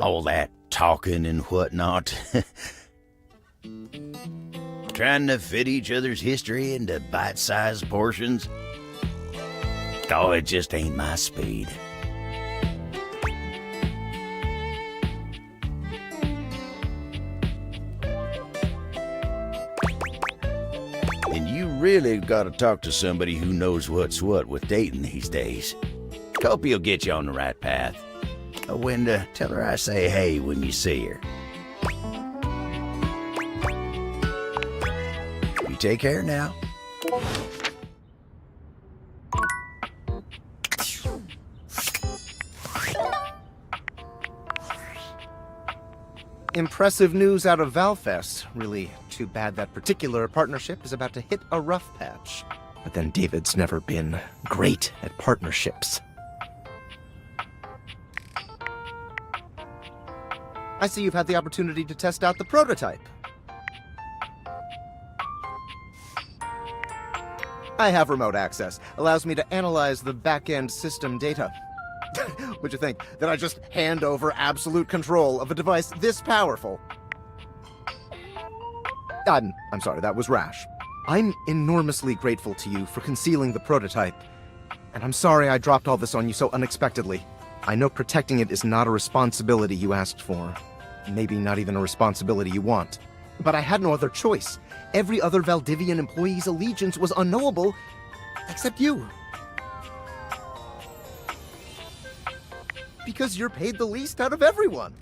All that talking and whatnot. Trying to fit each other's history into bite-sized portions. Oh, it just ain't my speed. And you really gotta talk to somebody who knows what's what with dating these days. Kopi will get you on the right path. Wenda, tell her I say hey when you see her. You take care now. Impressive news out of Valfest. Really too bad that particular partnership is about to hit a rough patch. But then David's never been great at partnerships. I see you've had the opportunity to test out the prototype. I have remote access. Allows me to analyze the back-end system data. What'd you think? That I just hand over absolute control of a device this powerful? I'm sorry, that was rash. I'm enormously grateful to you for concealing the prototype. And I'm sorry I dropped all this on you so unexpectedly. I know protecting it is not a responsibility you asked for. Maybe not even a responsibility you want. But I had no other choice. Every other Valdivian employee's allegiance was unknowable, except you. Because you're paid the least out of everyone.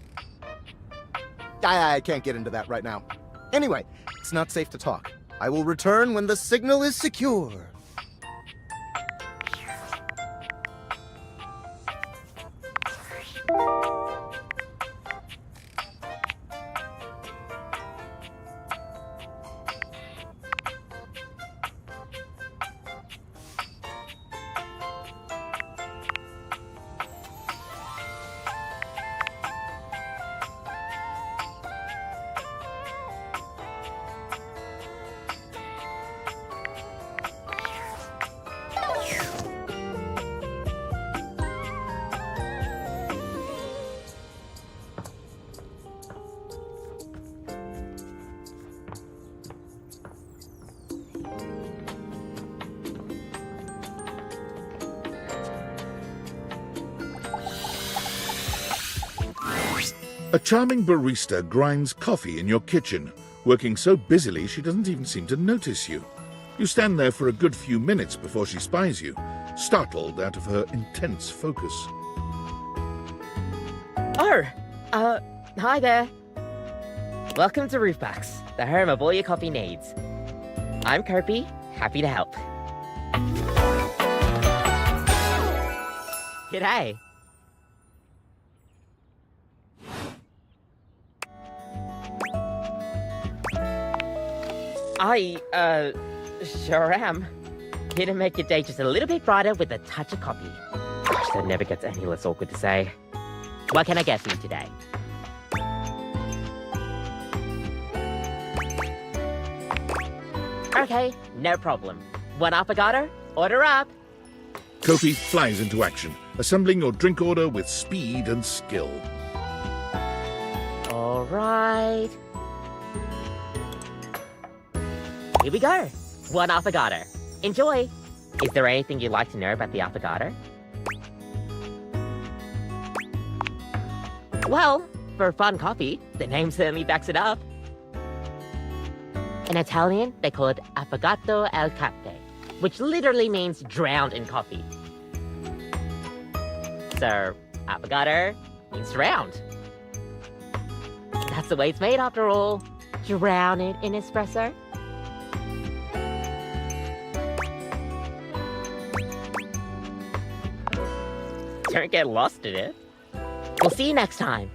I can't get into that right now. Anyway, it's not safe to talk. I will return when the signal is secure. A charming barista grinds coffee in your kitchen working so busily she doesn't even seem to notice you. You stand there for a good few minutes before she spies you, startled out of her intense focus. Oh, hi there. Welcome to Roofbox, the home of all your coffee needs. I'm Kopi, happy to help. G'day. I, sure am. Here to make your day just a little bit brighter with a touch of coffee. Gosh, that never gets any less awkward to say. What can I get for you today? Okay, no problem. One affogato? Order up. Kopi flies into action, assembling your drink order with speed and skill. All right. Here we go. One affogato. Enjoy. Is there anything you'd like to know about the affogato? Well, for fun coffee, the name certainly backs it up. In Italian, they call it affogato al caffè, which literally means drowned in coffee. So, affogato means drowned. That's the way it's made after all. Drown it in espresso. Don't get lost in it. We'll see you next time.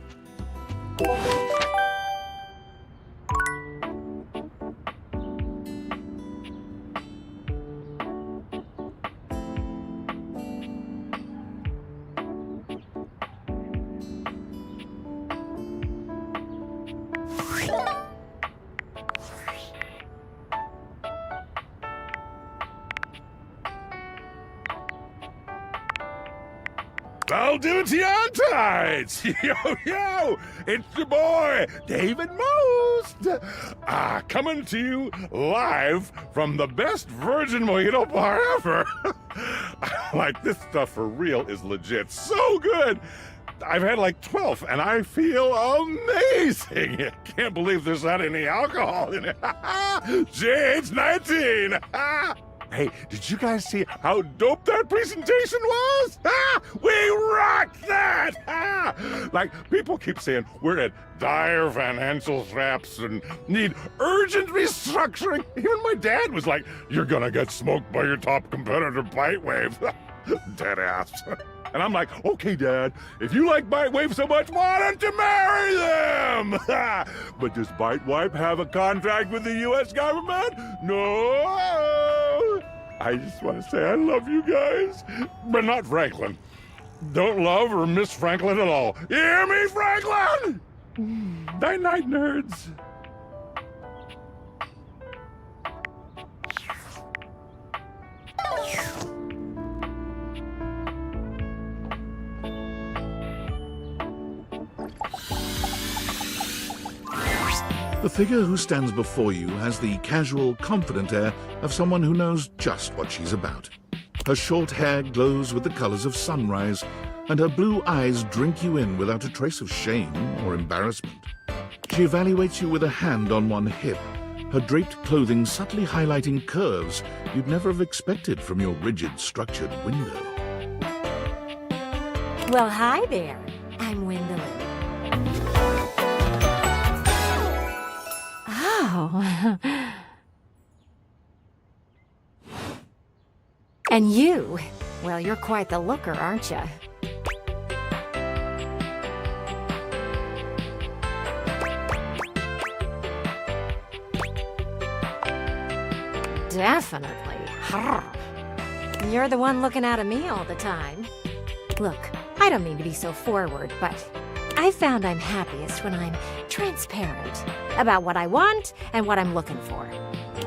Valdivia-tides! Yo! It's your boy, David Most! Coming to you live from the best virgin mojito bar ever! Like, this stuff for real is legit so good! I've had like 12, and I feel amazing! I can't believe there's not any alcohol in it! JH19! Hey, did you guys see how dope that presentation was? We rocked that! Like, people keep saying we're at dire financial straps and need urgent restructuring. Even my dad was like, you're gonna get smoked by your top competitor, Bitewave. Dead ass. And I'm like, okay, Dad, if you like Bitewave so much, why don't you marry them? But does Bitewave have a contract with the U.S. government? No! I just want to say I love you guys, but not Franklin. Don't love or miss Franklin at all. You hear me, Franklin? Night-night, nerds. The figure who stands before you has the casual, confident air of someone who knows just what she's about. Her short hair glows with the colors of sunrise, and her blue eyes drink you in without a trace of shame or embarrassment. She evaluates you with a hand on one hip, her draped clothing subtly highlighting curves you'd never have expected from your rigid, structured window. Well, hi there. I'm Gwendolyn. Oh. And you? Well, you're quite the looker, aren't you? Definitely. You're the one looking out at me all the time. Look, I don't mean to be so forward, but I found I'm happiest when I'm transparent about what I want and what I'm looking for.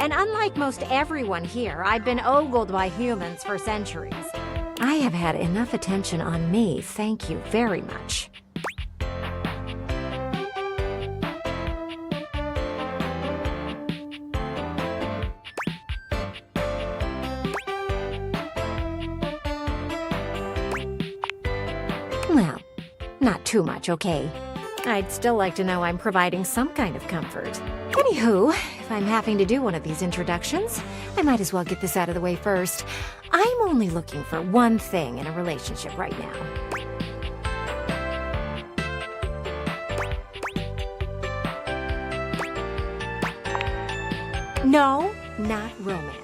And unlike most everyone here, I've been ogled by humans for centuries. I have had enough attention on me, thank you very much. Well, not too much, okay? I'd still like to know I'm providing some kind of comfort. Anywho, if I'm having to do one of these introductions, I might as well get this out of the way first. I'm only looking for one thing in a relationship right now. No, not romance.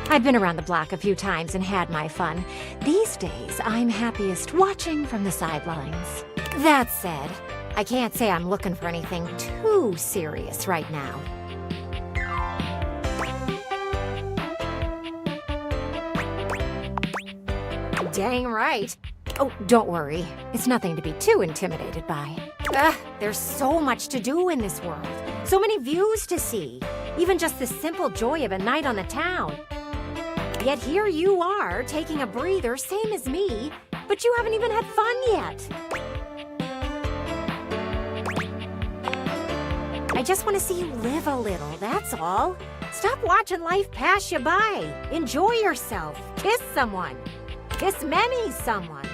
I've been around the block a few times and had my fun. These days, I'm happiest watching from the sidelines. That said, I can't say I'm looking for anything too serious right now. Dang right. Oh, don't worry. It's nothing to be too intimidated by. There's so much to do in this world. So many views to see. Even just the simple joy of a night on the town. Yet here you are, taking a breather, same as me, but you haven't even had fun yet. I just want to see you live a little, that's all. Stop watching life pass you by. Enjoy yourself. Kiss someone. Kiss many someones.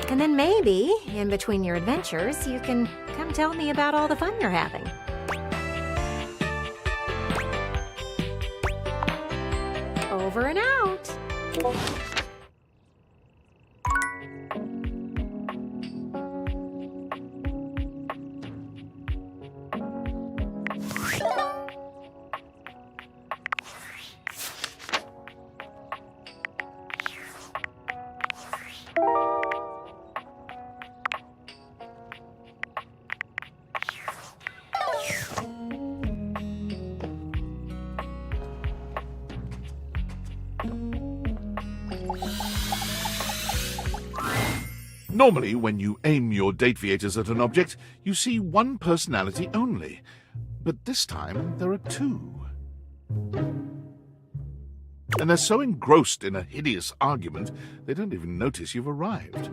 And then maybe, in between your adventures, you can come tell me about all the fun you're having. Over and out. Normally, when you aim your Dateviators at an object, you see one personality only. But this time, there are two. And they're so engrossed in a hideous argument, they don't even notice you've arrived.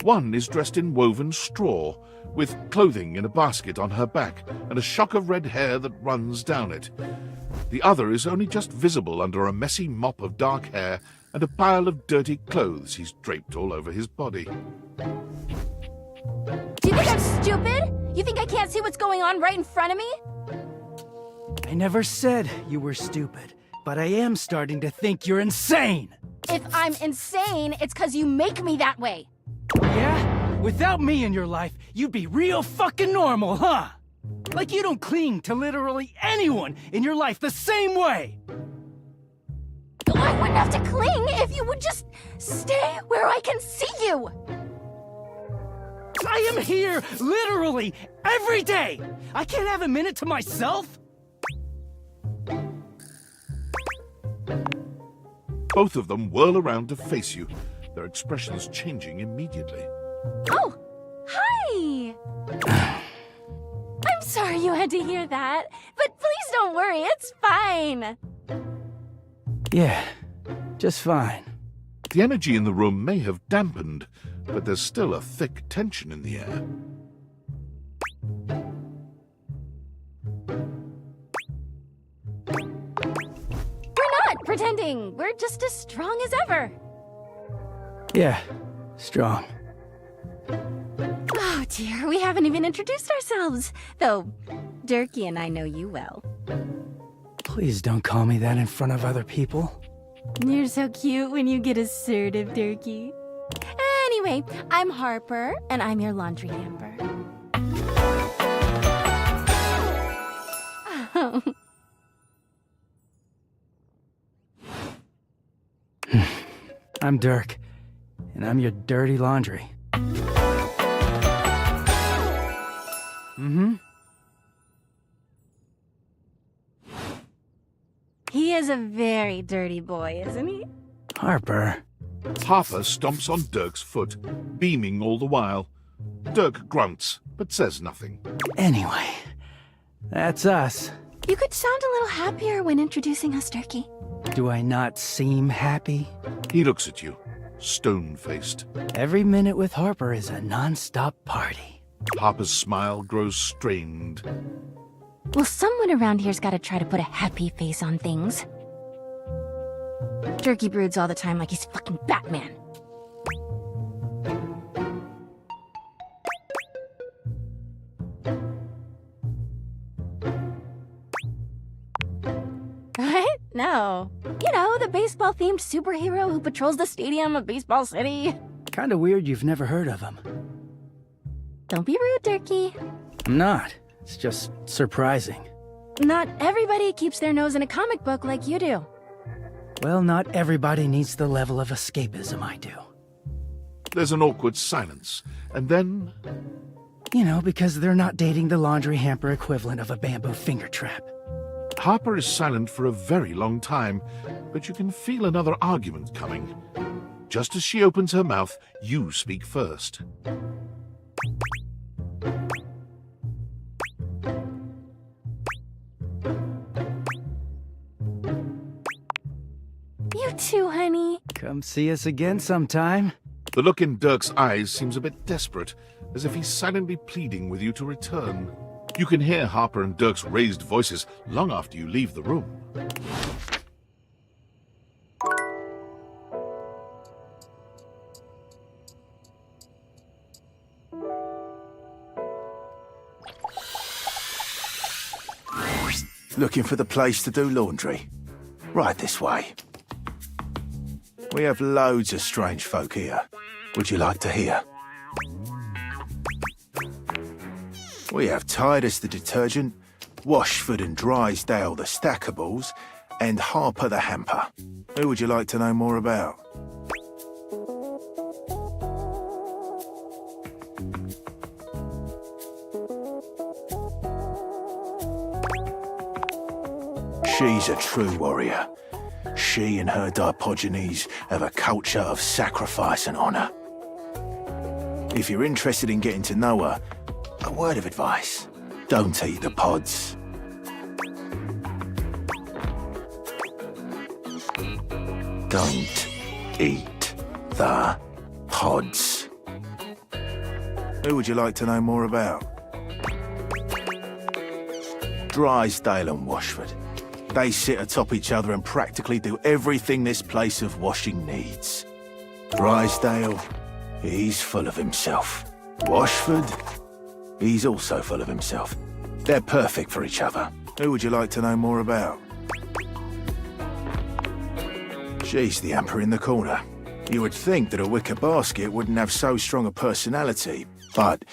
One is dressed in woven straw, with clothing in a basket on her back, and a shock of red hair that runs down it. The other is only just visible under a messy mop of dark hair and a pile of dirty clothes he's draped all over his body. Do you think I'm stupid? You think I can't see what's going on right in front of me? I never said you were stupid, but I am starting to think you're insane. If I'm insane, it's 'cause you make me that way. Yeah? Without me in your life, you'd be real fucking normal, huh? Like you don't cling to literally anyone in your life the same way. I wouldn't have to cling if you would just stay where I can see you. I am here literally every day. I can't have a minute to myself. Both of them whirl around to face you, their expressions changing immediately. Oh, hi! I'm sorry you had to hear that, but please don't worry, it's fine. Yeah, just fine. The energy in the room may have dampened, but there's still a thick tension in the air. We're not pretending. We're just as strong as ever. Yeah, strong. Oh dear, we haven't even introduced ourselves. Though, Durkee and I know you well. Please don't call me that in front of other people. You're so cute when you get assertive, Durkee. Anyway, I'm Harper, and I'm your laundry hamper. Oh. I'm Dirk, and I'm your dirty laundry. Mm-hmm. He is a very dirty boy, isn't he? Harper. Harper stomps on Dirk's foot, beaming all the while. Dirk grunts, but says nothing. Anyway, that's us. You could sound a little happier when introducing us, Durkee. Do I not seem happy? He looks at you, stone-faced. Every minute with Harper is a non-stop party. Harper's smile grows strained. Well, someone around here's got to try to put a happy face on things. Durkee broods all the time like he's fucking Batman. baseball-themed superhero who patrols the stadium of Baseball City? Kinda weird you've never heard of him. Don't be rude, Durkee. I'm not. It's just surprising. Not everybody keeps their nose in a comic book like you do. Well, not everybody needs the level of escapism I do. There's an awkward silence, and then... You know, because they're not dating the laundry hamper equivalent of a bamboo finger trap. Harper is silent for a very long time, but you can feel another argument coming. Just as she opens her mouth, you speak first. You too, honey. Come see us again sometime. The look in Dirk's eyes seems a bit desperate, as if he's silently pleading with you to return. You can hear Harper and Dirk's raised voices long after you leave the room. Looking for the place to do laundry? Right this way. We have loads of strange folk here. Would you like to hear? We have Titus the detergent, Washford and Drysdale the stackables, and Harper the hamper. Who would you like to know more about? She's a true warrior. She and her Dipogenes have a culture of sacrifice and honor. If you're interested in getting to know her, a word of advice: don't eat the pods. Don't eat the pods. Who would you like to know more about? Drysdale and Washford. They sit atop each other and practically do everything this place of washing needs. Drysdale, he's full of himself. Washford, he's also full of himself. They're perfect for each other. Who would you like to know more about? She's the hamper in the corner. You would think that a wicker basket wouldn't have so strong a personality, but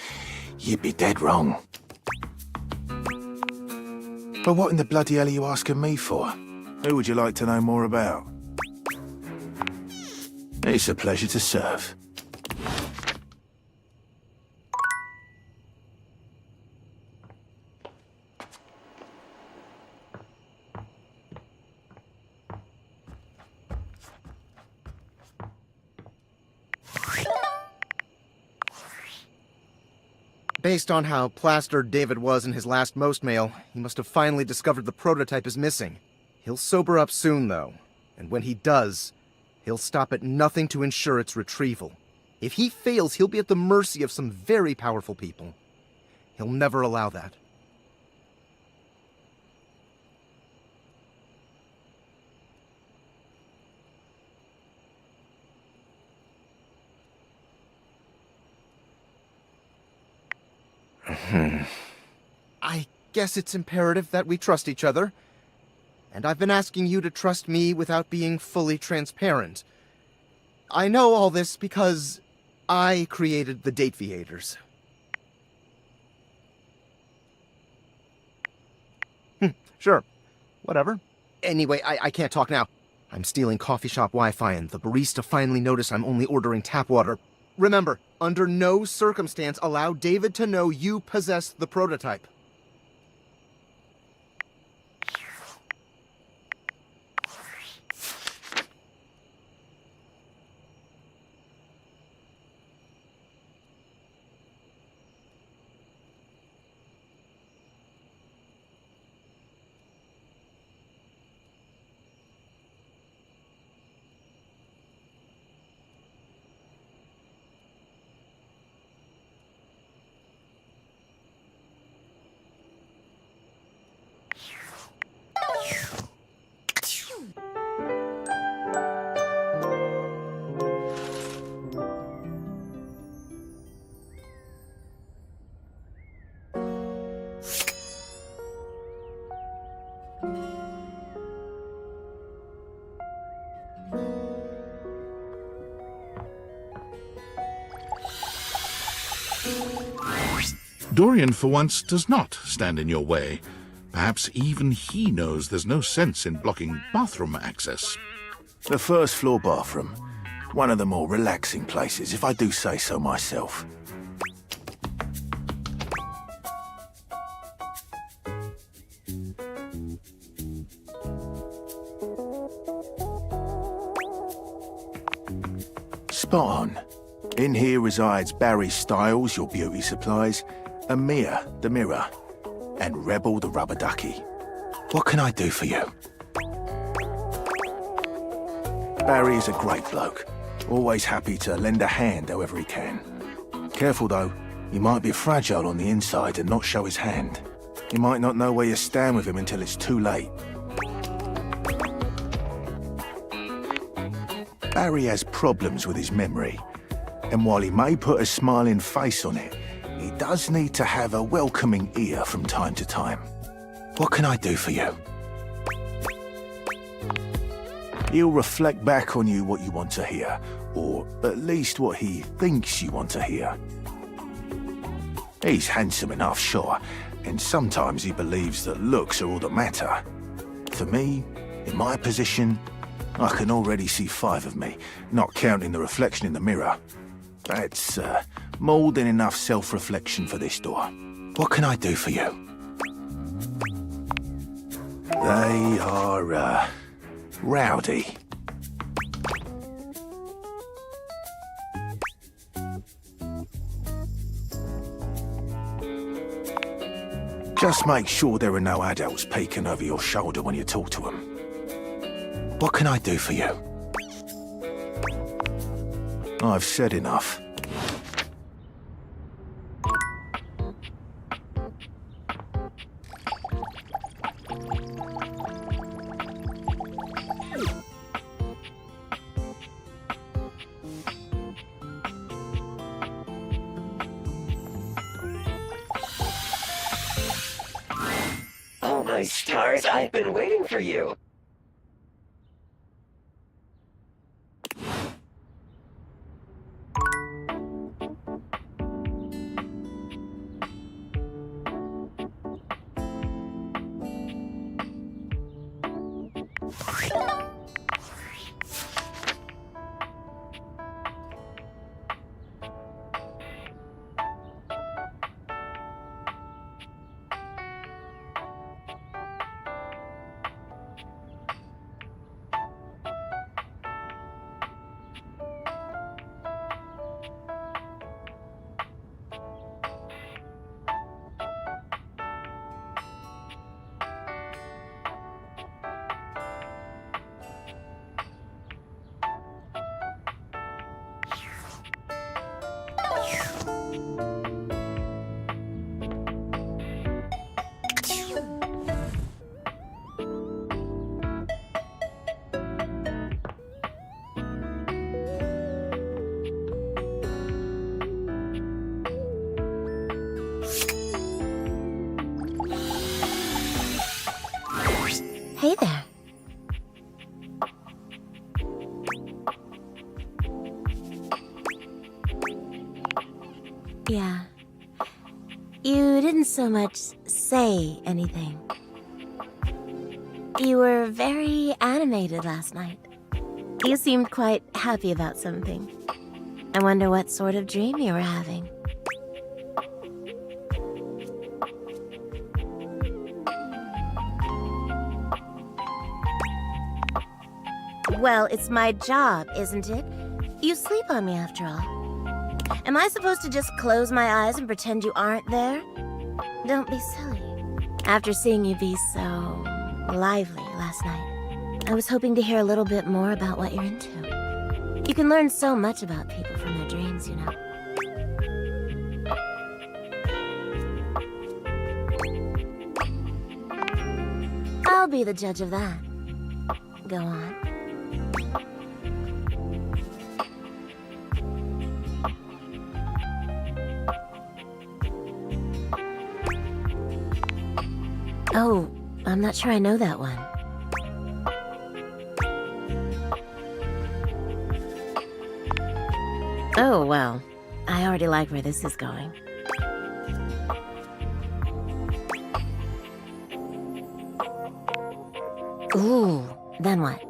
you'd be dead wrong. But what in the bloody hell are you asking me for? Who would you like to know more about? It's a pleasure to serve. Based on how plastered David was in his last most mail, he must have finally discovered the prototype is missing. He'll sober up soon, though, and when he does, he'll stop at nothing to ensure its retrieval. If he fails, he'll be at the mercy of some very powerful people. He'll never allow that. I guess it's imperative that we trust each other. And I've been asking you to trust me without being fully transparent. I know all this because I created the Dateviators. Sure. Whatever. Anyway, I can't talk now. I'm stealing coffee shop Wi-Fi and the barista finally noticed I'm only ordering tap water. Remember, under no circumstance allow David to know you possess the prototype. Dorian, for once, does not stand in your way. Perhaps even he knows there's no sense in blocking bathroom access. The first floor bathroom. One of the more relaxing places, if I do say so myself. Spot on. In here resides Barry Styles, your beauty supplies, and Mia, the mirror, and Rebel, the rubber ducky. What can I do for you? Barry is a great bloke. Always happy to lend a hand however he can. Careful though, he might be fragile on the inside and not show his hand. You might not know where you stand with him until it's too late. Barry has problems with his memory, and while he may put a smiling face on it, he does need to have a welcoming ear from time to time. What can I do for you? He'll reflect back on you what you want to hear, or at least what he thinks you want to hear. He's handsome enough, sure, and sometimes he believes that looks are all that matter. For me, in my position, I can already see 5 of me, not counting the reflection in the mirror. That's more than enough self-reflection for this door. What can I do for you? They are, rowdy. Just make sure there are no adults peeking over your shoulder when you talk to them. What can I do for you? I've said enough. Oh my stars, I've been waiting for you. Hey there. Yeah. You didn't so much say anything. You were very animated last night. You seemed quite happy about something. I wonder what sort of dream you were having. Well, it's my job, isn't it? You sleep on me after all. Am I supposed to just close my eyes and pretend you aren't there? Don't be silly. After seeing you be so lively last night, I was hoping to hear a little bit more about what you're into. You can learn so much about people from their dreams, you know. I'll be the judge of that. Go on. Oh, I'm not sure I know that one. Oh, well, I already like where this is going. Ooh, then what?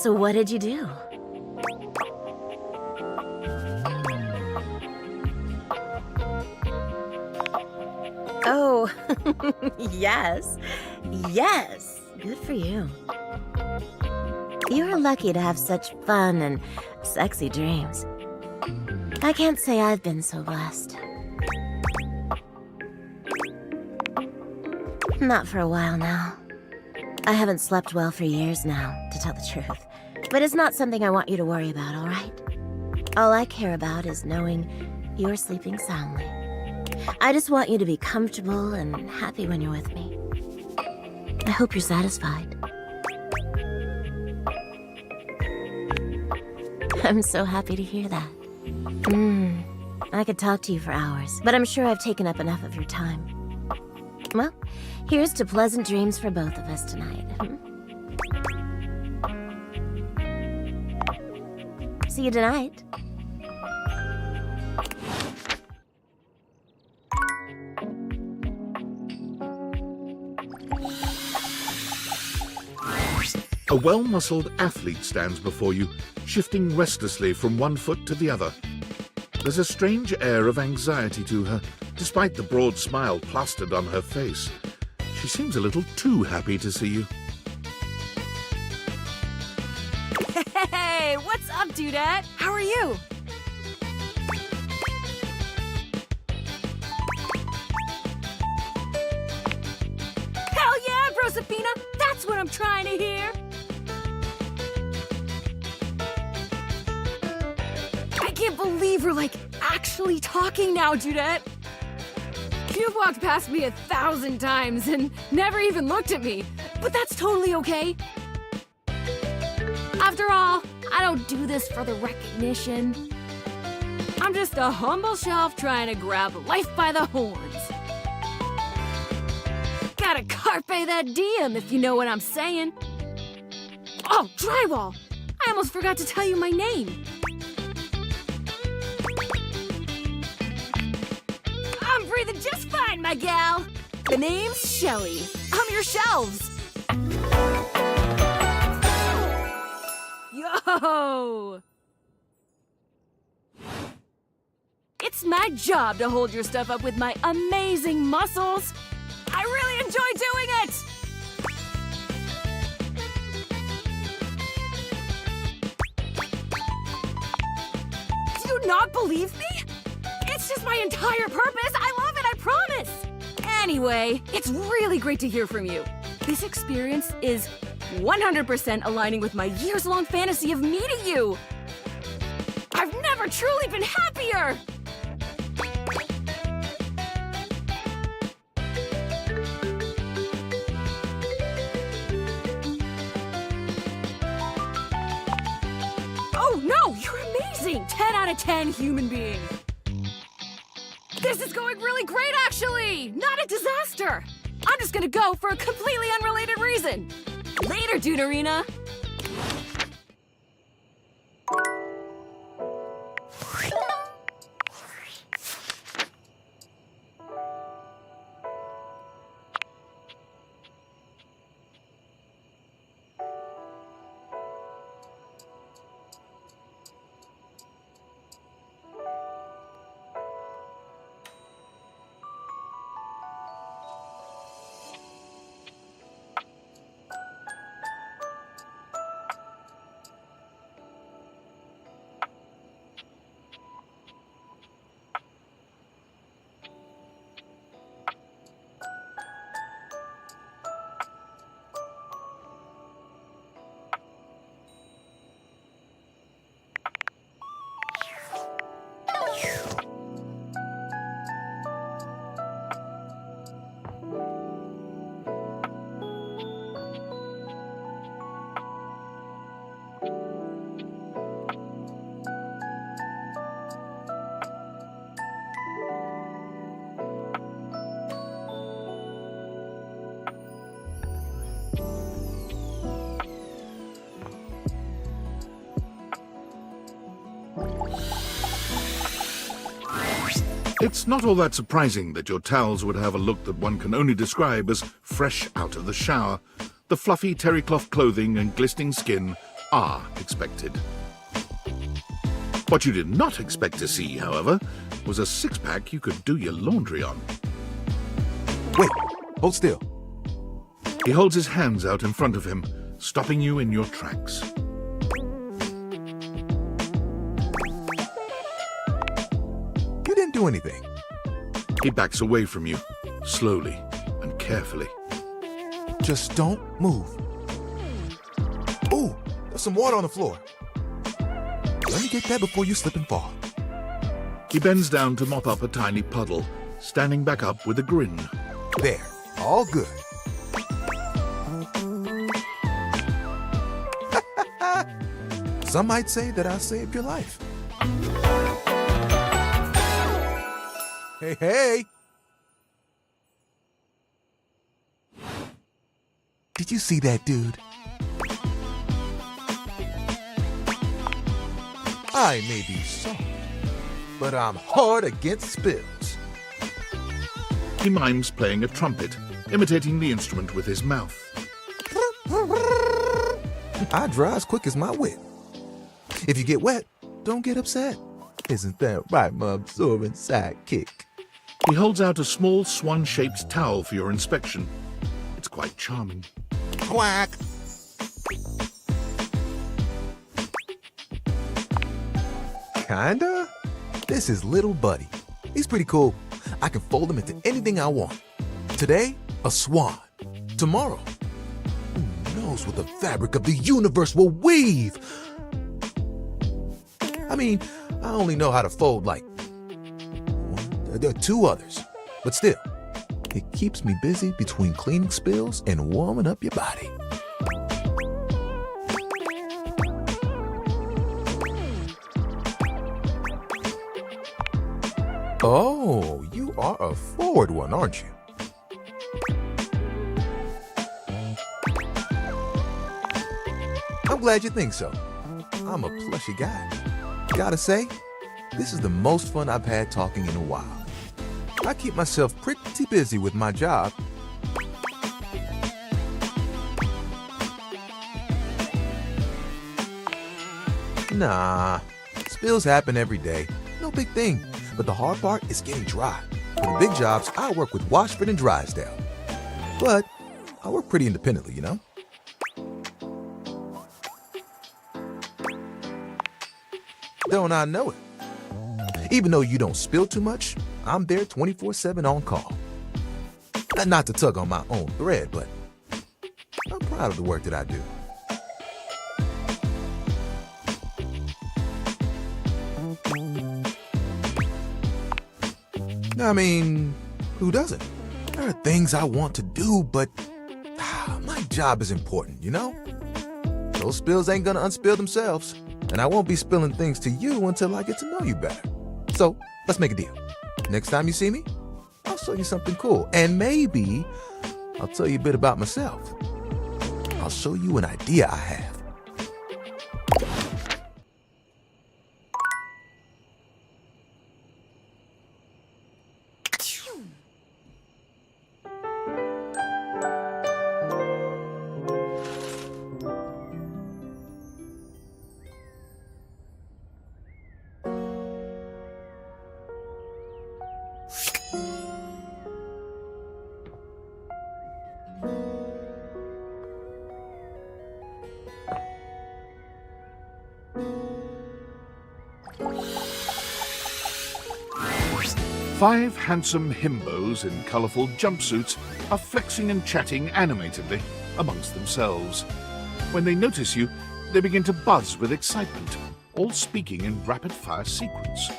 So what did you do? Oh, yes. Yes. Good for you. You're lucky to have such fun and sexy dreams. I can't say I've been so blessed. Not for a while now. I haven't slept well for years now, to tell the truth. But it's not something I want you to worry about, all right? All I care about is knowing you're sleeping soundly. I just want you to be comfortable and happy when you're with me. I hope you're satisfied. I'm so happy to hear that. I could talk to you for hours, but I'm sure I've taken up enough of your time. Well, here's to pleasant dreams for both of us tonight. See you tonight. A well-muscled athlete stands before you, shifting restlessly from one foot to the other. There's a strange air of anxiety to her, despite the broad smile plastered on her face. She seems a little too happy to see you. Hey, what's up, dudette? How are you? Hell yeah, Brosafina! That's what I'm trying to hear! I can't believe we're, like, actually talking now, Dudette! You've walked past me 1,000 times and never even looked at me, but that's totally okay. After all, I don't do this for the recognition. I'm just a humble shelf trying to grab life by the horns. Gotta carpe that diem, if you know what I'm saying. Oh, drywall! I almost forgot to tell you my name. I'm breathing just fine, my gal. The name's Shelly. I'm your shelves. Yo! It's my job to hold your stuff up with my amazing muscles. I really enjoy doing it! Do you not believe me? It's just my entire purpose. I love it, I promise. Anyway, it's really great to hear from you. This experience is 100% aligning with my years-long fantasy of meeting you. I've never truly been happier. Oh no, you're amazing! 10 out of 10 human being. This is going really great, actually! Not a disaster! I'm just gonna go for a completely unrelated reason. Later, Duderina! It's not all that surprising that your towels would have a look that one can only describe as fresh out of the shower. The fluffy terry cloth clothing and glistening skin are expected. What you did not expect to see, however, was a six-pack you could do your laundry on. Wait, hold still. He holds his hands out in front of him, stopping you in your tracks. You didn't do anything. He backs away from you, slowly and carefully. Just don't move. Ooh, there's some water on the floor. Let me get that before you slip and fall. He bends down to mop up a tiny puddle, standing back up with a grin. There, all good. Some might say that I saved your life. Hey, hey! Did you see that dude? I may be soft, but I'm hard against spills. He mimes playing a trumpet, imitating the instrument with his mouth. I dry as quick as my wit. If you get wet, don't get upset. Isn't that right, my absorbent sidekick? He holds out a small swan-shaped towel for your inspection. It's quite charming. Quack! Kinda? This is Little Buddy. He's pretty cool. I can fold him into anything I want. Today, a swan. Tomorrow, who knows what the fabric of the universe will weave? I mean, I only know how to fold like two others. But still, it keeps me busy between cleaning spills and warming up your body. Oh, you are a forward one, aren't you? I'm glad you think so. I'm a plushy guy. Gotta say, this is the most fun I've had talking in a while. I keep myself pretty busy with my job. Nah, spills happen every day. No big thing. But the hard part is getting dry. For the big jobs, I work with Washford and Drysdale. But I work pretty independently, you know? Don't I know it? Even though you don't spill too much, I'm there 24/7 on call. Not to tug on my own thread, but I'm proud of the work that I do. I mean, who doesn't? There are things I want to do, but my job is important, you know? Those spills ain't gonna unspill themselves, and I won't be spilling things to you until I get to know you better. So, let's make a deal. Next time you see me, I'll show you something cool, and maybe I'll tell you a bit about myself. I'll show you an idea I have. Five handsome himbos in colourful jumpsuits are flexing and chatting animatedly amongst themselves. When they notice you, they begin to buzz with excitement, all speaking in rapid-fire sequence.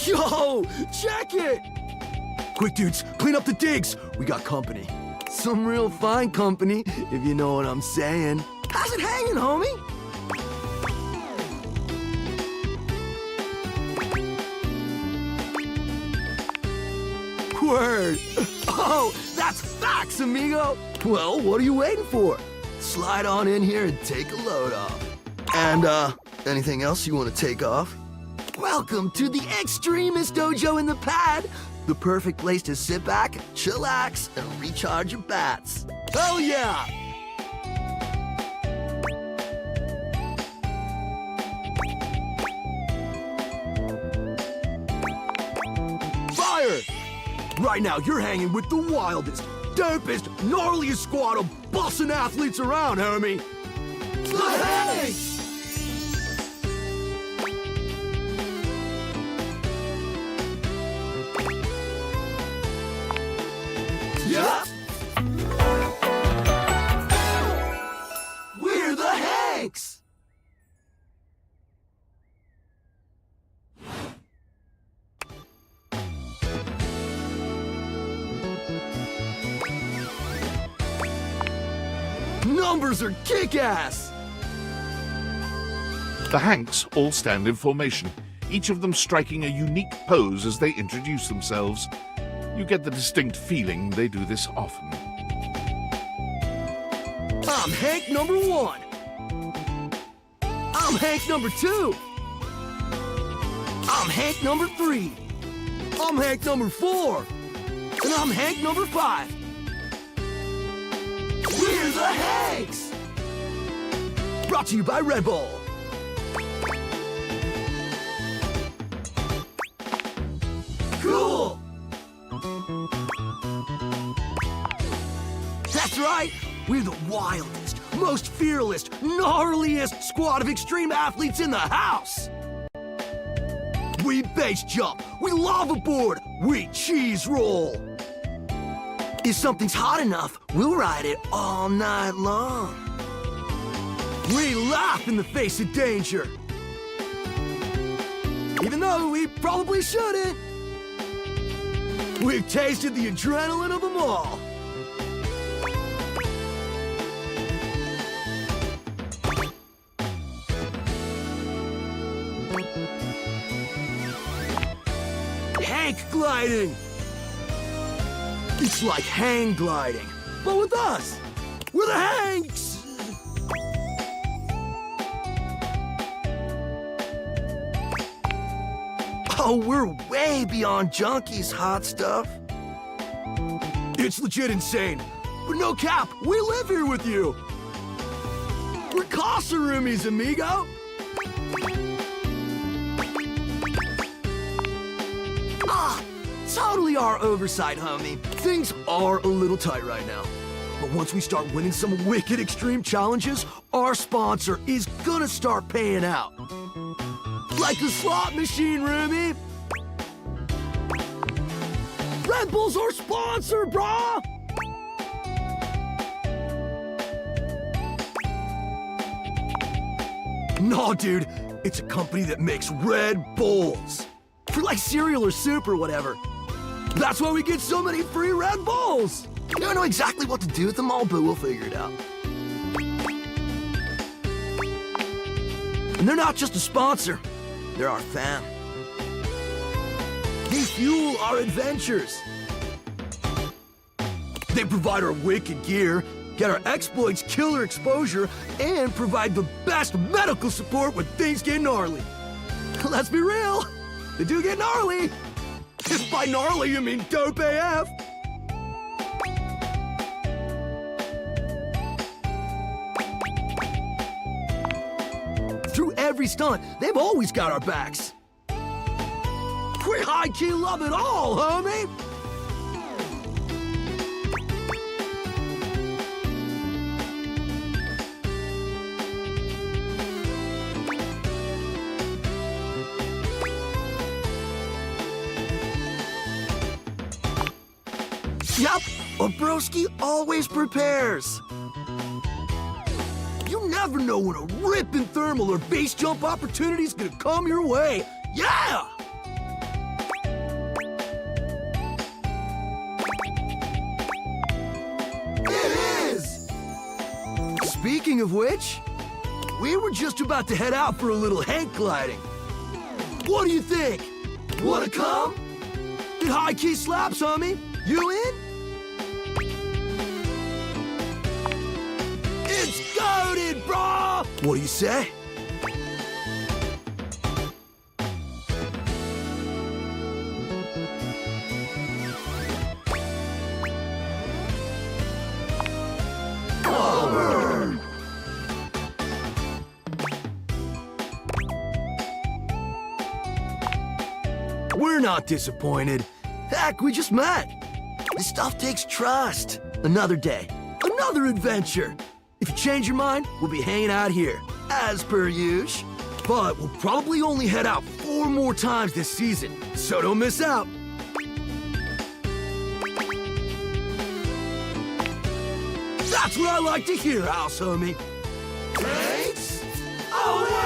Yo, check it! Quick, dudes, clean up the digs. We got company. Some real fine company, if you know what I'm saying. How's it hanging, homie? Word. Oh, that's facts, amigo. Well, what are you waiting for? Slide on in here and take a load off. And, anything else you want to take off? Welcome to the extremist dojo in the pad. The perfect place to sit back, chillax, and recharge your bats. Hell yeah! Fire! Right now, you're hanging with the wildest, dopest, gnarliest squad of bussin' athletes around, homie. The Hanks! Yeah! We're the Hanks! Numbers are kick-ass! The Hanks all stand in formation, each of them striking a unique pose as they introduce themselves. You get the distinct feeling they do this often. I'm Hank number 1. I'm Hank number 2. I'm Hank number 3. I'm Hank number 4. And I'm Hank number 5. We're the Hanks! Brought to you by Red Bull. Cool! That's right! We're the wildest, most fearless, gnarliest squad of extreme athletes in the house! We base jump, we lava board, we cheese roll! If something's hot enough, we'll ride it all night long. We laugh in the face of danger. Even though we probably shouldn't. We've tasted the adrenaline of them all. Hank gliding. It's like hang gliding, but with us. We're the Hanks. Oh, we're way beyond junkies, hot stuff. It's legit insane, but no cap, we live here with you. We're casa roomies, amigo. Ah, totally our oversight, homie. Things are a little tight right now. But once we start winning some wicked extreme challenges, our sponsor is gonna start paying out. Like a slot machine, roomie. Red Bull's our sponsor, brah! No, dude, it's a company that makes Red Bulls. For like cereal or soup or whatever. That's why we get so many free Red Bulls. I don't know exactly what to do with them all, but we'll figure it out. And they're not just a sponsor, they're our fam. They fuel our adventures. They provide our wicked gear, get our exploits killer exposure, and provide the best medical support when things get gnarly. Let's be real, they do get gnarly. If by gnarly you mean dope AF. Through every stunt, they've always got our backs. We high-key love it all, homie! Yup, a broski always prepares. You never know when a ripping thermal or base jump opportunity's gonna come your way. Yeah! It is! Speaking of which, we were just about to head out for a little Hank gliding. What do you think? Wanna come? It high-key slaps, homie. You in? It's goated, brah! What do you say? we're not disappointed. Heck, we just met. This stuff takes trust. Another day, another adventure. If you change your mind, we'll be hanging out here, as per usual. But we'll probably only head out 4 more times this season, so don't miss out. That's what I like to hear, house homie. Thanks. Away!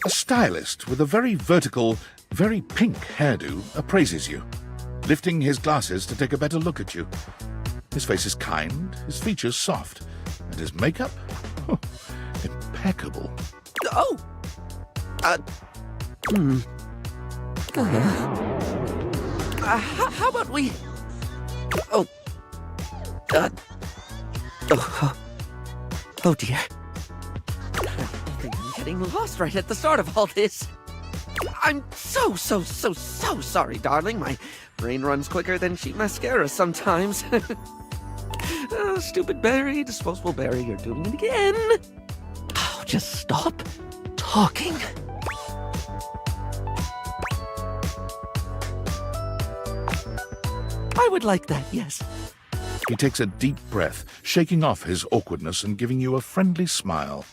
A stylist with a very vertical, very pink hairdo appraises you, lifting his glasses to take a better look at you. His face is kind, his features soft, and his makeup? Oh, impeccable. Oh! How about we... Oh dear. I think I'm getting lost right at the start of all this. I'm so sorry, darling. My brain runs quicker than cheap mascara sometimes. Stupid Barry, disposable Barry, you're doing it again. Oh, just stop talking. I would like that, yes. He takes a deep breath, shaking off his awkwardness and giving you a friendly smile.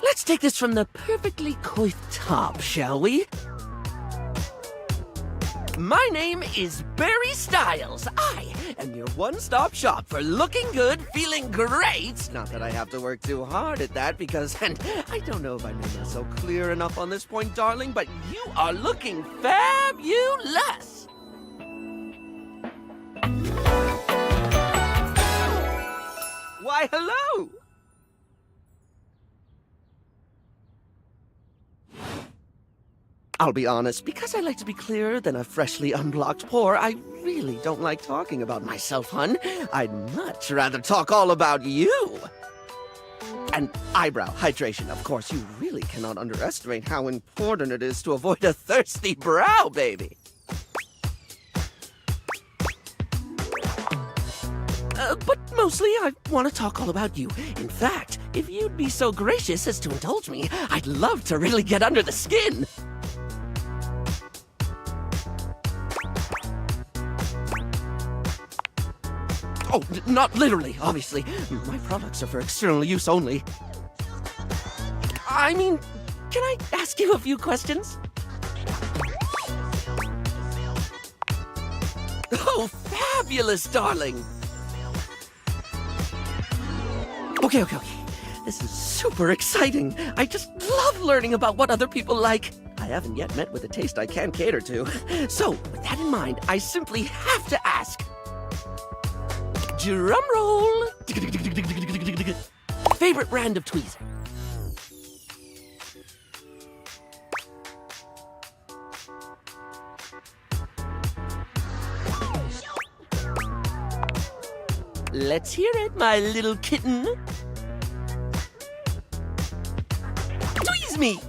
Let's take this from the perfectly coiffed top, shall we? My name is Barry Styles. I am your one-stop shop for looking good, feeling great. Not that I have to work too hard at that because, and I don't know if I made myself clear enough on this point, darling, but you are looking fabulous. Why, hello! I'll be honest, because I like to be clearer than a freshly unblocked pore, I really don't like talking about myself, hun. I'd much rather talk all about you. And eyebrow hydration, of course. You really cannot underestimate how important it is to avoid a thirsty brow, baby. But mostly I want to talk all about you. In fact, if you'd be so gracious as to indulge me, I'd love to really get under the skin. Oh, not literally, obviously. My products are for external use only. I mean, can I ask you a few questions? Oh, fabulous, darling! Okay. This is super exciting. I just love learning about what other people like. I haven't yet met with a taste I can cater to. So, with that in mind, I simply have to ask. Drum roll. Favorite brand of tweezer? Let's hear it, my little kitten. Tweeze me!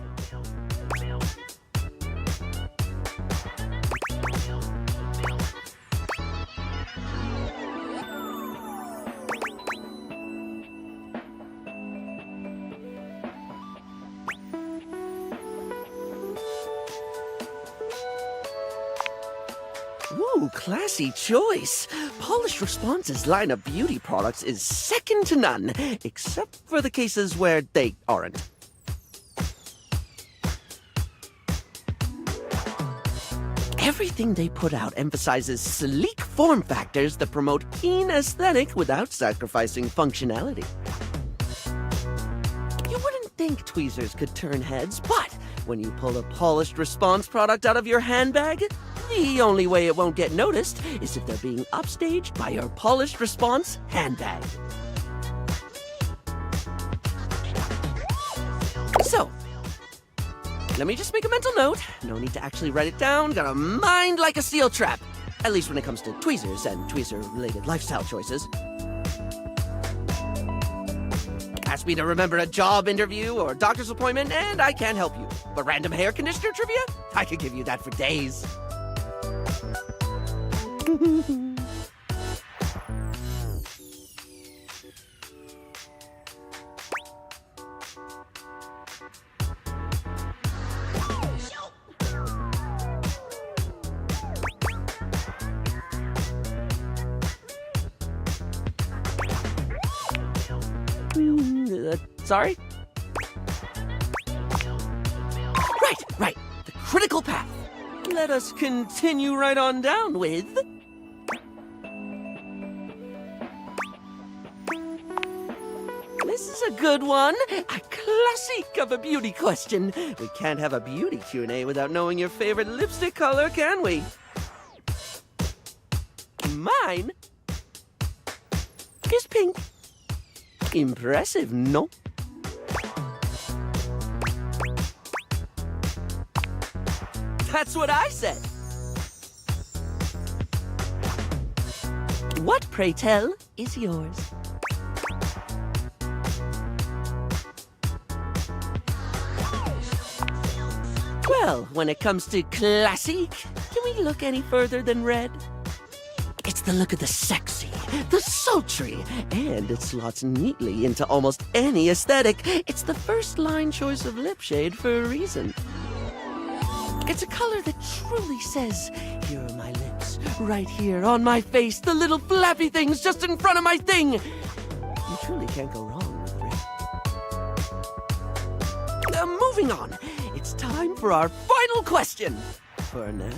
Ooh, classy choice. Polished Response's line of beauty products is second to none, except for the cases where they aren't. Everything they put out emphasizes sleek form factors that promote keen aesthetic without sacrificing functionality. You wouldn't think tweezers could turn heads, but when you pull a polished response product out of your handbag, the only way it won't get noticed is if they're being upstaged by your polished response handbag. So, let me just make a mental note. No need to actually write it down. Got a mind like a steel trap. At least when it comes to tweezers and tweezer-related lifestyle choices. Ask me to remember a job interview or doctor's appointment, and I can't help you. But random hair conditioner trivia? I could give you that for days. Sorry? Right. The critical path. Let us continue right on down with... This is a good one. A classic of a beauty question. We can't have a beauty Q&A without knowing your favorite lipstick color, can we? Mine is pink. Impressive, no? That's what I said. What, pray tell, is yours? Well, when it comes to classic, can we look any further than red? It's the look of the sexy, the sultry, and it slots neatly into almost any aesthetic. It's the first line choice of lip shade for a reason. It's a color that truly says, here are my lips, right here on my face, the little flappy things just in front of my thing. You truly can't go wrong with red. Moving on, it's time for our final question. For now.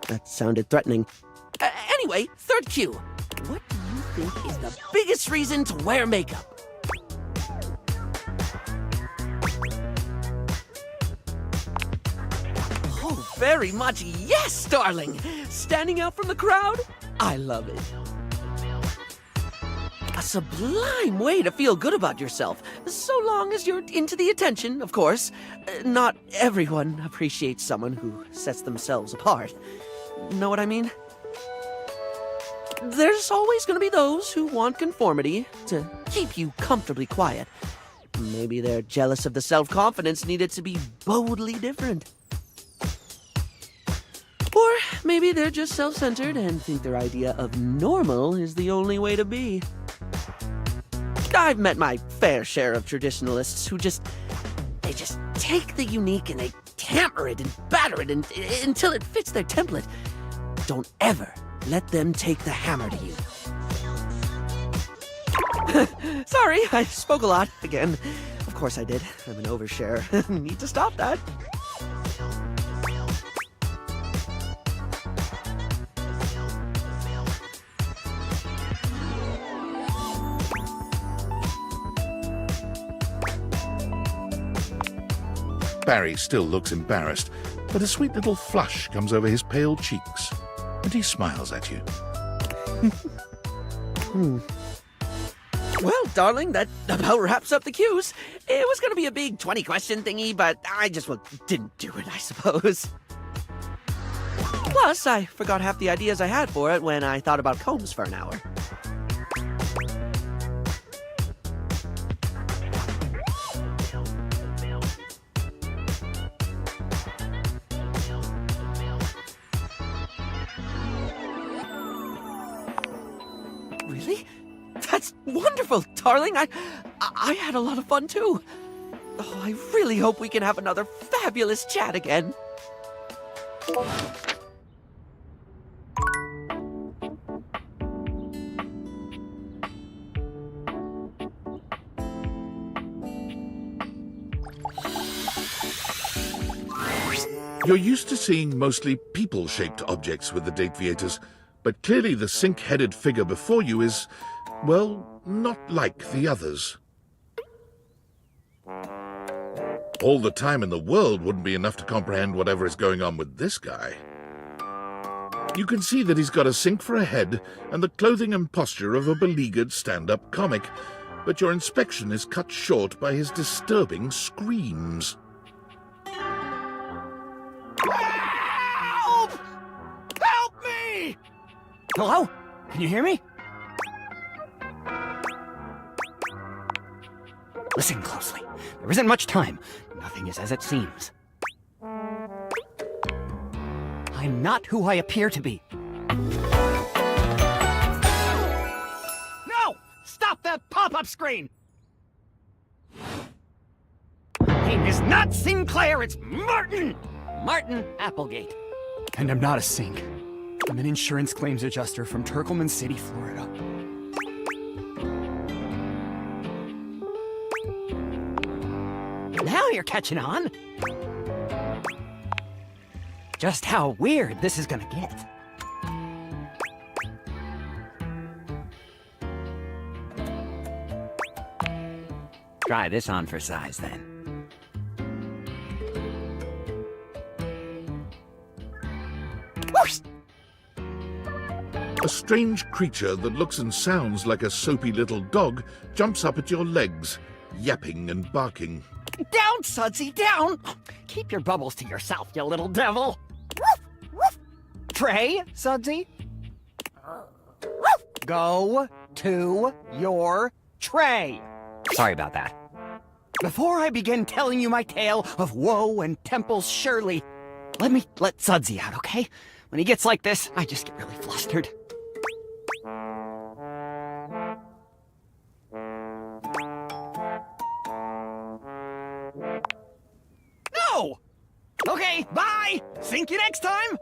That sounded threatening. Anyway, third cue. What do you think is the biggest reason to wear makeup? Oh, very much yes, darling. Standing out from the crowd? I love it. A sublime way to feel good about yourself, so long as you're into the attention, of course. Not everyone appreciates someone who sets themselves apart. Know what I mean? There's always going to be those who want conformity to keep you comfortably quiet. Maybe they're jealous of the self-confidence needed to be boldly different. Or maybe they're just self-centered and think their idea of normal is the only way to be. I've met my fair share of traditionalists who they just take the unique and they hammer it and batter it until it fits their template. Don't ever let them take the hammer to you. Sorry, I spoke a lot again. Of course I did. I'm an overshare. Need to stop that. Barry still looks embarrassed, but a sweet little flush comes over his pale cheeks, and he smiles at you. Well, darling, that about wraps up the cues. It was going to be a big 20-question thingy, but I just didn't do it, I suppose. Plus, I forgot half the ideas I had for it when I thought about combs for an hour. Really? That's wonderful, darling. I had a lot of fun, too. Oh, I really hope we can have another fabulous chat again. You're used to seeing mostly people-shaped objects with the Dateviators, but clearly the sink-headed figure before you is, well, not like the others. All the time in the world wouldn't be enough to comprehend whatever is going on with this guy. You can see that he's got a sink for a head and the clothing and posture of a beleaguered stand-up comic, but your inspection is cut short by his disturbing screams. Help! Help me! Hello? Can you hear me? Listen closely. There isn't much time. Nothing is as it seems. I'm not who I appear to be. No! Stop that pop-up screen! My name is not Sinclair, it's Martin! Martin Applegate. And I'm not a sink. I'm an insurance claims adjuster from Turkleman City, Florida. Now you're catching on. Just how weird this is gonna get. Try this on for size, then. A strange creature that looks and sounds like a soapy little dog jumps up at your legs, yapping and barking. Down, Sudsy, down! Keep your bubbles to yourself, you little devil! Tray, Sudsy? Go to your tray! Sorry about that. Before I begin telling you my tale of woe and Temple's Shirley, let Sudsy out, okay? When he gets like this, I just get really flustered. No! Okay, bye! Sink you next time!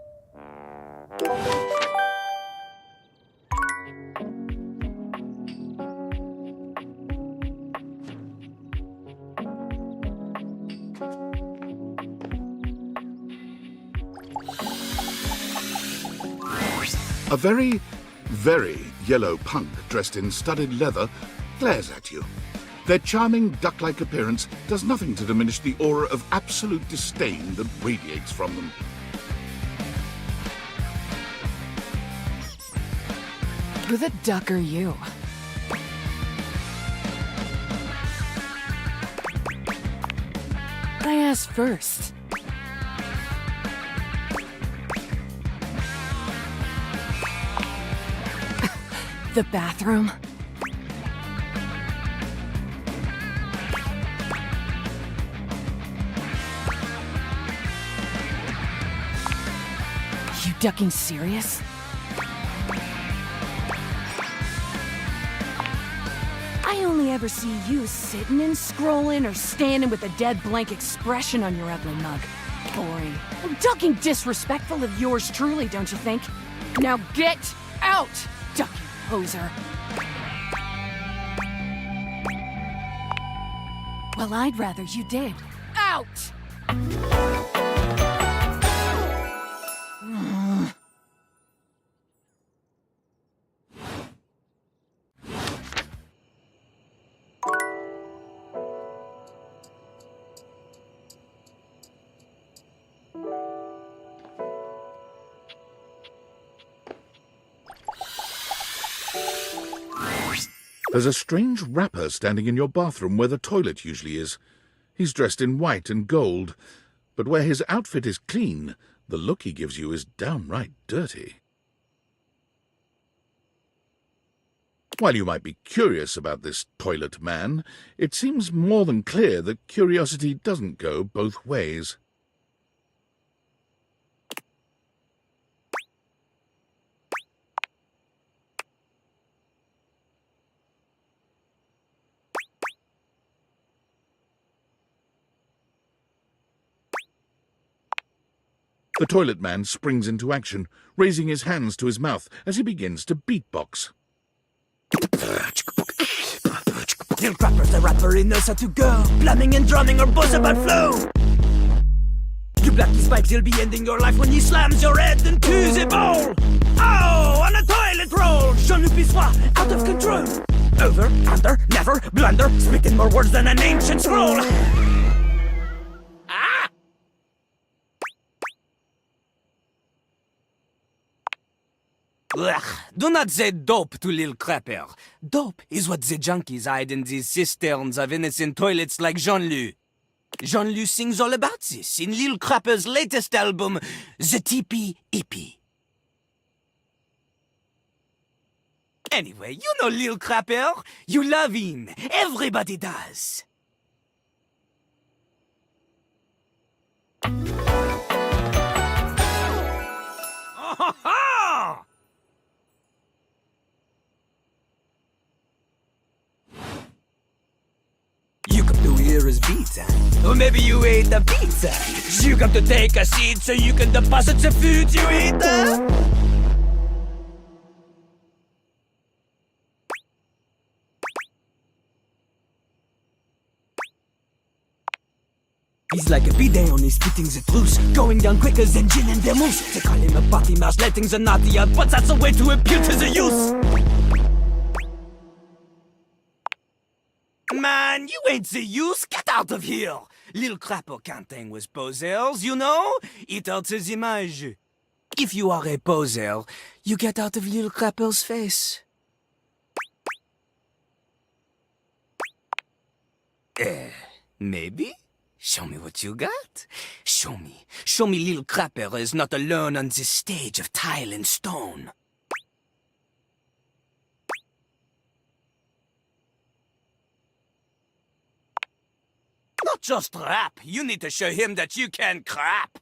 A very, very yellow punk dressed in studded leather glares at you. Their charming duck-like appearance does nothing to diminish the aura of absolute disdain that radiates from them. Who the duck are you? I asked first. The bathroom? You ducking serious? I only ever see you sitting and scrolling or standing with a dead blank expression on your ugly mug. Boring. Ducking disrespectful of yours truly, don't you think? Now get out, ducking poser. Well, I'd rather you did. Out! There's a strange rapper standing in your bathroom where the toilet usually is. He's dressed in white and gold, but where his outfit is clean, the look he gives you is downright dirty. While you might be curious about this toilet man, it seems more than clear that curiosity doesn't go both ways. The toilet man springs into action, raising his hands to his mouth as he begins to beatbox. Little rappers, the rapper, he knows how to go. Plumbing and drumming or boss about flow. Blacky spikes, he'll be ending your life when he slams your head into the bowl. Oh, on a toilet roll. Jean-Luc Bissois, out of control. Over, under, never, blunder, speaking more words than an ancient scroll. Ah! Ugh, do not say dope to Lil Crapper. Dope is what the junkies hide in these cisterns of innocent toilets like Jean-Luc. Jean-Luc sings all about this in Lil Crapper's latest album, The Teepee Hippie. Anyway, you know Lil Crapper. You love him. Everybody does. Oh-ha-ha! You come to hear his pizza, or maybe you ate the pizza. You come to take a seat so you can deposit the food you ate. He's like a bidet, only spitting the truth, going down quicker than gin and vermouth. They call him a party mouse, letting the naughty out, but that's a way to impute to the youth. Man, you ain't the use. Get out of here. Lil Crapper can't hang with posers, you know? It hurts his image. If you are a poser, you get out of Lil Crapper's face. Maybe? Show me what you got. Show me. Show me Lil Crapper is not alone on this stage of tile and stone. Not just rap. You need to show him that you can crap.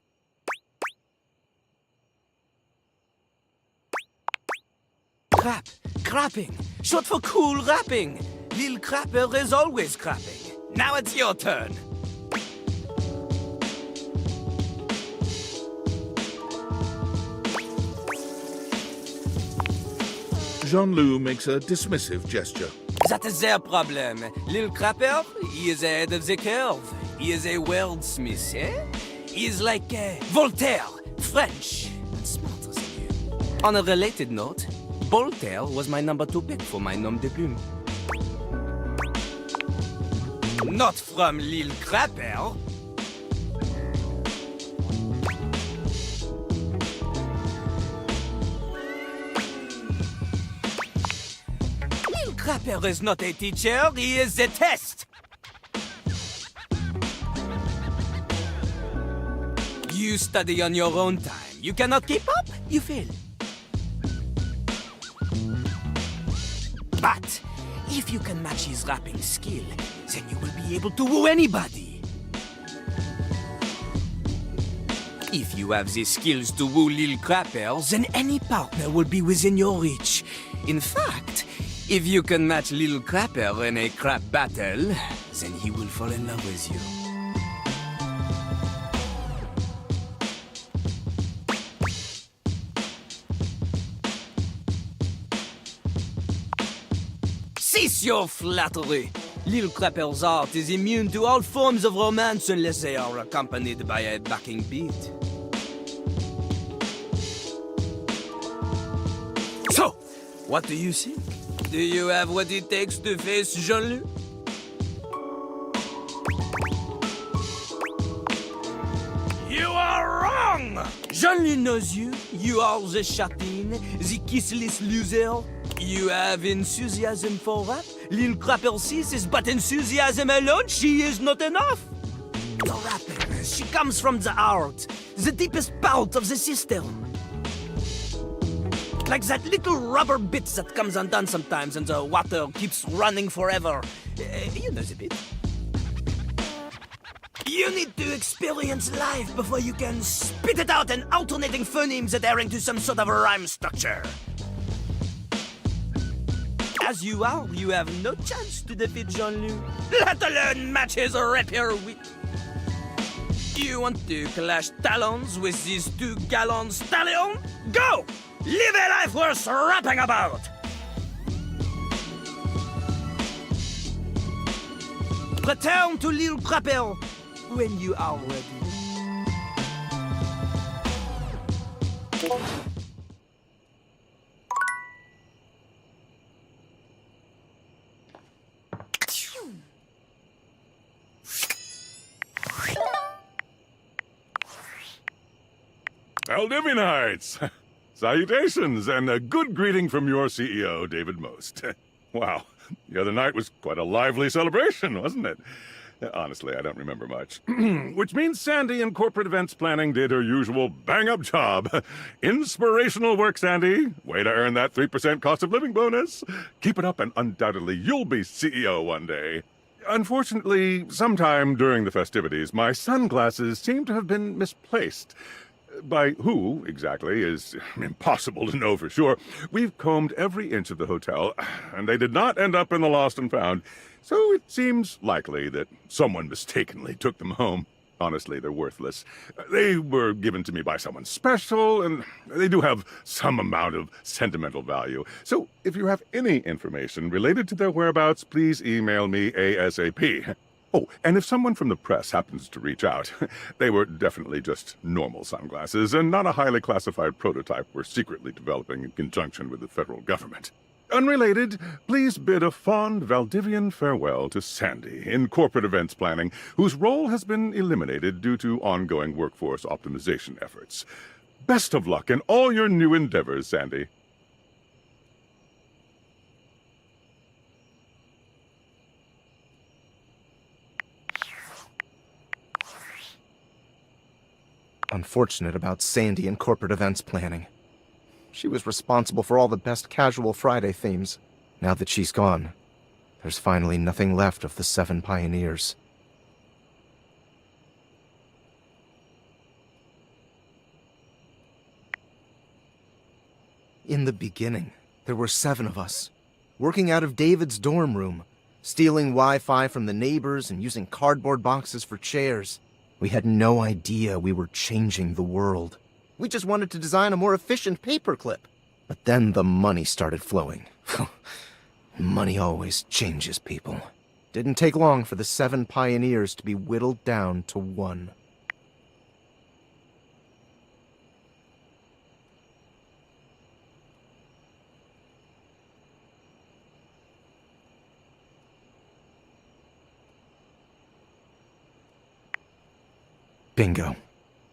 Crap. Crapping. Short for cool rapping. Lil Crapper is always crapping. Now it's your turn. Jean-Luc makes a dismissive gesture. That is their problem. Lil Crapper, he is ahead of the curve. He is a wordsmith, eh? He is like Voltaire, French, and smarter than you. On a related note, Voltaire was my number 2 pick for my nom de plume. Not from Lil Crapper. Crapper is not a teacher, he is a test! You study on your own time. You cannot keep up, you fail. But if you can match his rapping skill, then you will be able to woo anybody. If you have the skills to woo Lil Crapper, then any partner will be within your reach. In fact, if you can match Lil Crapper in a crap battle, then he will fall in love with you. Cease your flattery. Lil Crapper's art is immune to all forms of romance unless they are accompanied by a backing beat. So, what do you think? Do you have what it takes to face Jean-Luc? You are wrong! Jean-Luc knows you. You are the chatin, the kissless loser. You have enthusiasm for rap. Lil Crapper sees this, but enthusiasm alone, she is not enough. The rapper, she comes from the heart, the deepest part of the system. Like that little rubber bit that comes undone sometimes and the water keeps running forever. You know the bit. You need to experience life before you can spit it out in alternating phonemes adhering to some sort of rhyme structure. As you are, you have no chance to defeat Jean-Luc, let alone match his rapier wit. You want to clash talons with these 2 gallon stallions? Go! Live a life worth rapping about! Return to Lil Crapper when you are ready. Valdivianites! Salutations, and a good greeting from your CEO, David Most. Wow, the other night was quite a lively celebration, wasn't it? Honestly, I don't remember much. Which means Sandy in corporate events planning did her usual bang-up job. Inspirational work, Sandy. Way to earn that 3% cost of living bonus. Keep it up and undoubtedly you'll be CEO one day. Unfortunately, sometime during the festivities, my sunglasses seem to have been misplaced. By who, exactly, is impossible to know for sure. We've combed every inch of the hotel, and they did not end up in the lost and found. So it seems likely that someone mistakenly took them home. Honestly, they're worthless. They were given to me by someone special, and they do have some amount of sentimental value. So if you have any information related to their whereabouts, please email me ASAP. Oh, and if someone from the press happens to reach out, they were definitely just normal sunglasses and not a highly classified prototype we're secretly developing in conjunction with the federal government. Unrelated, please bid a fond Valdivian farewell to Sandy in corporate events planning, whose role has been eliminated due to ongoing workforce optimization efforts. Best of luck in all your new endeavors, Sandy. Unfortunate about Sandy and corporate events planning. She was responsible for all the best casual Friday themes. Now that she's gone, there's finally nothing left of the 7 pioneers. In the beginning, there were 7 of us, working out of David's dorm room, stealing Wi-Fi from the neighbors and using cardboard boxes for chairs. We had no idea we were changing the world. We just wanted to design a more efficient paperclip. But then the money started flowing. Money always changes people. Didn't take long for the 7 pioneers to be whittled down to 1. Bingo.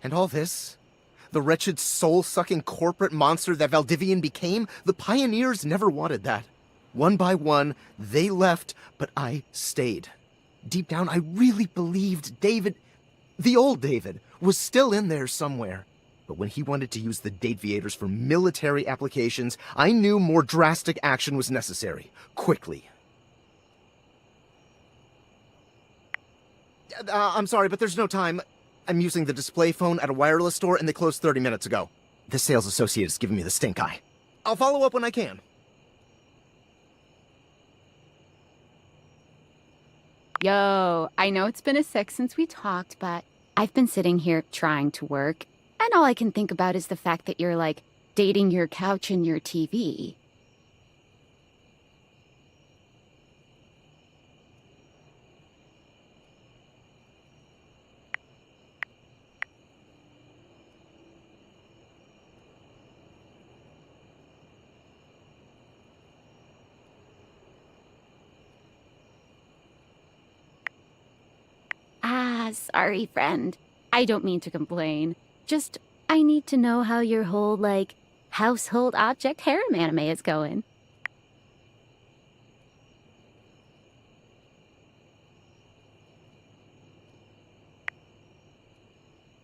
And all this? The wretched soul-sucking corporate monster that Valdivian became? The pioneers never wanted that. One by one, they left, but I stayed. Deep down, I really believed David, the old David, was still in there somewhere. But when he wanted to use the Dateviators for military applications, I knew more drastic action was necessary. Quickly. I'm sorry, but there's no time. I'm using the display phone at a wireless store, and they closed 30 minutes ago. This sales associate is giving me the stink eye. I'll follow up when I can. Yo, I know it's been a sec since we talked, but I've been sitting here trying to work, and all I can think about is the fact that you're, like, dating your couch and your TV. Sorry, friend. I don't mean to complain. Just, I need to know how your whole, like, household object harem anime is going.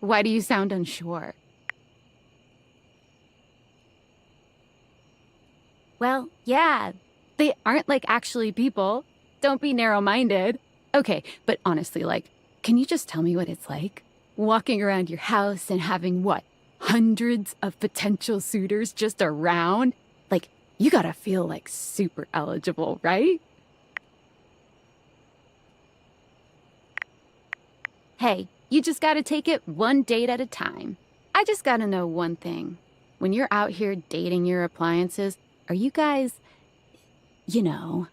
Why do you sound unsure? Well, yeah, they aren't, like, actually people. Don't be narrow-minded. Okay, but honestly, like, can you just tell me what it's like? Walking around your house and having, what, hundreds of potential suitors just around? Like, you gotta feel, like, super eligible, right? Hey, you just gotta take it one date at a time. I just gotta know one thing. When you're out here dating your appliances, are you guys, you know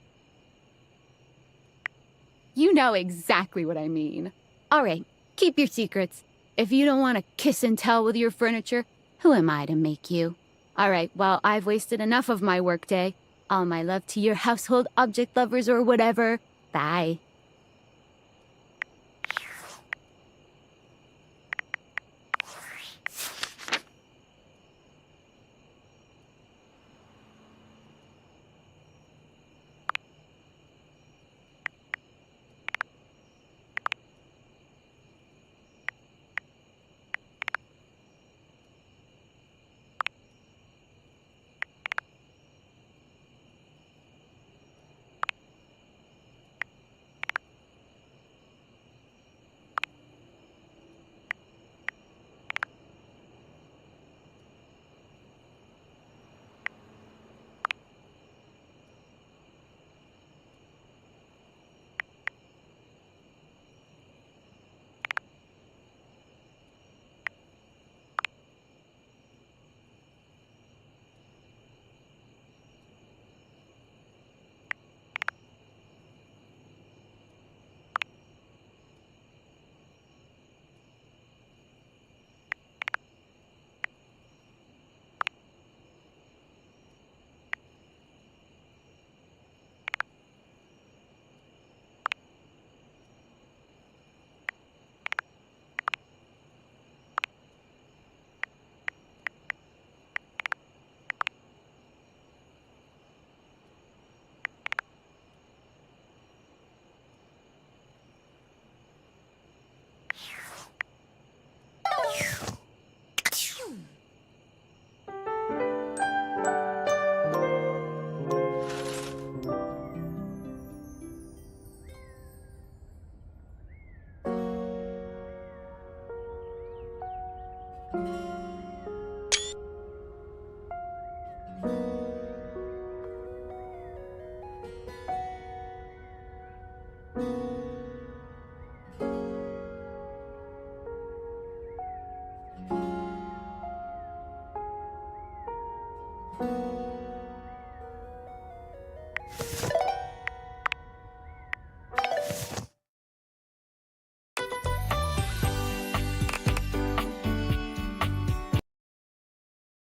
exactly what I mean. All right, keep your secrets. If you don't want to kiss and tell with your furniture, Who am I to make you? All right, well, I've wasted enough of my workday. All my love to your household object lovers or whatever. Bye.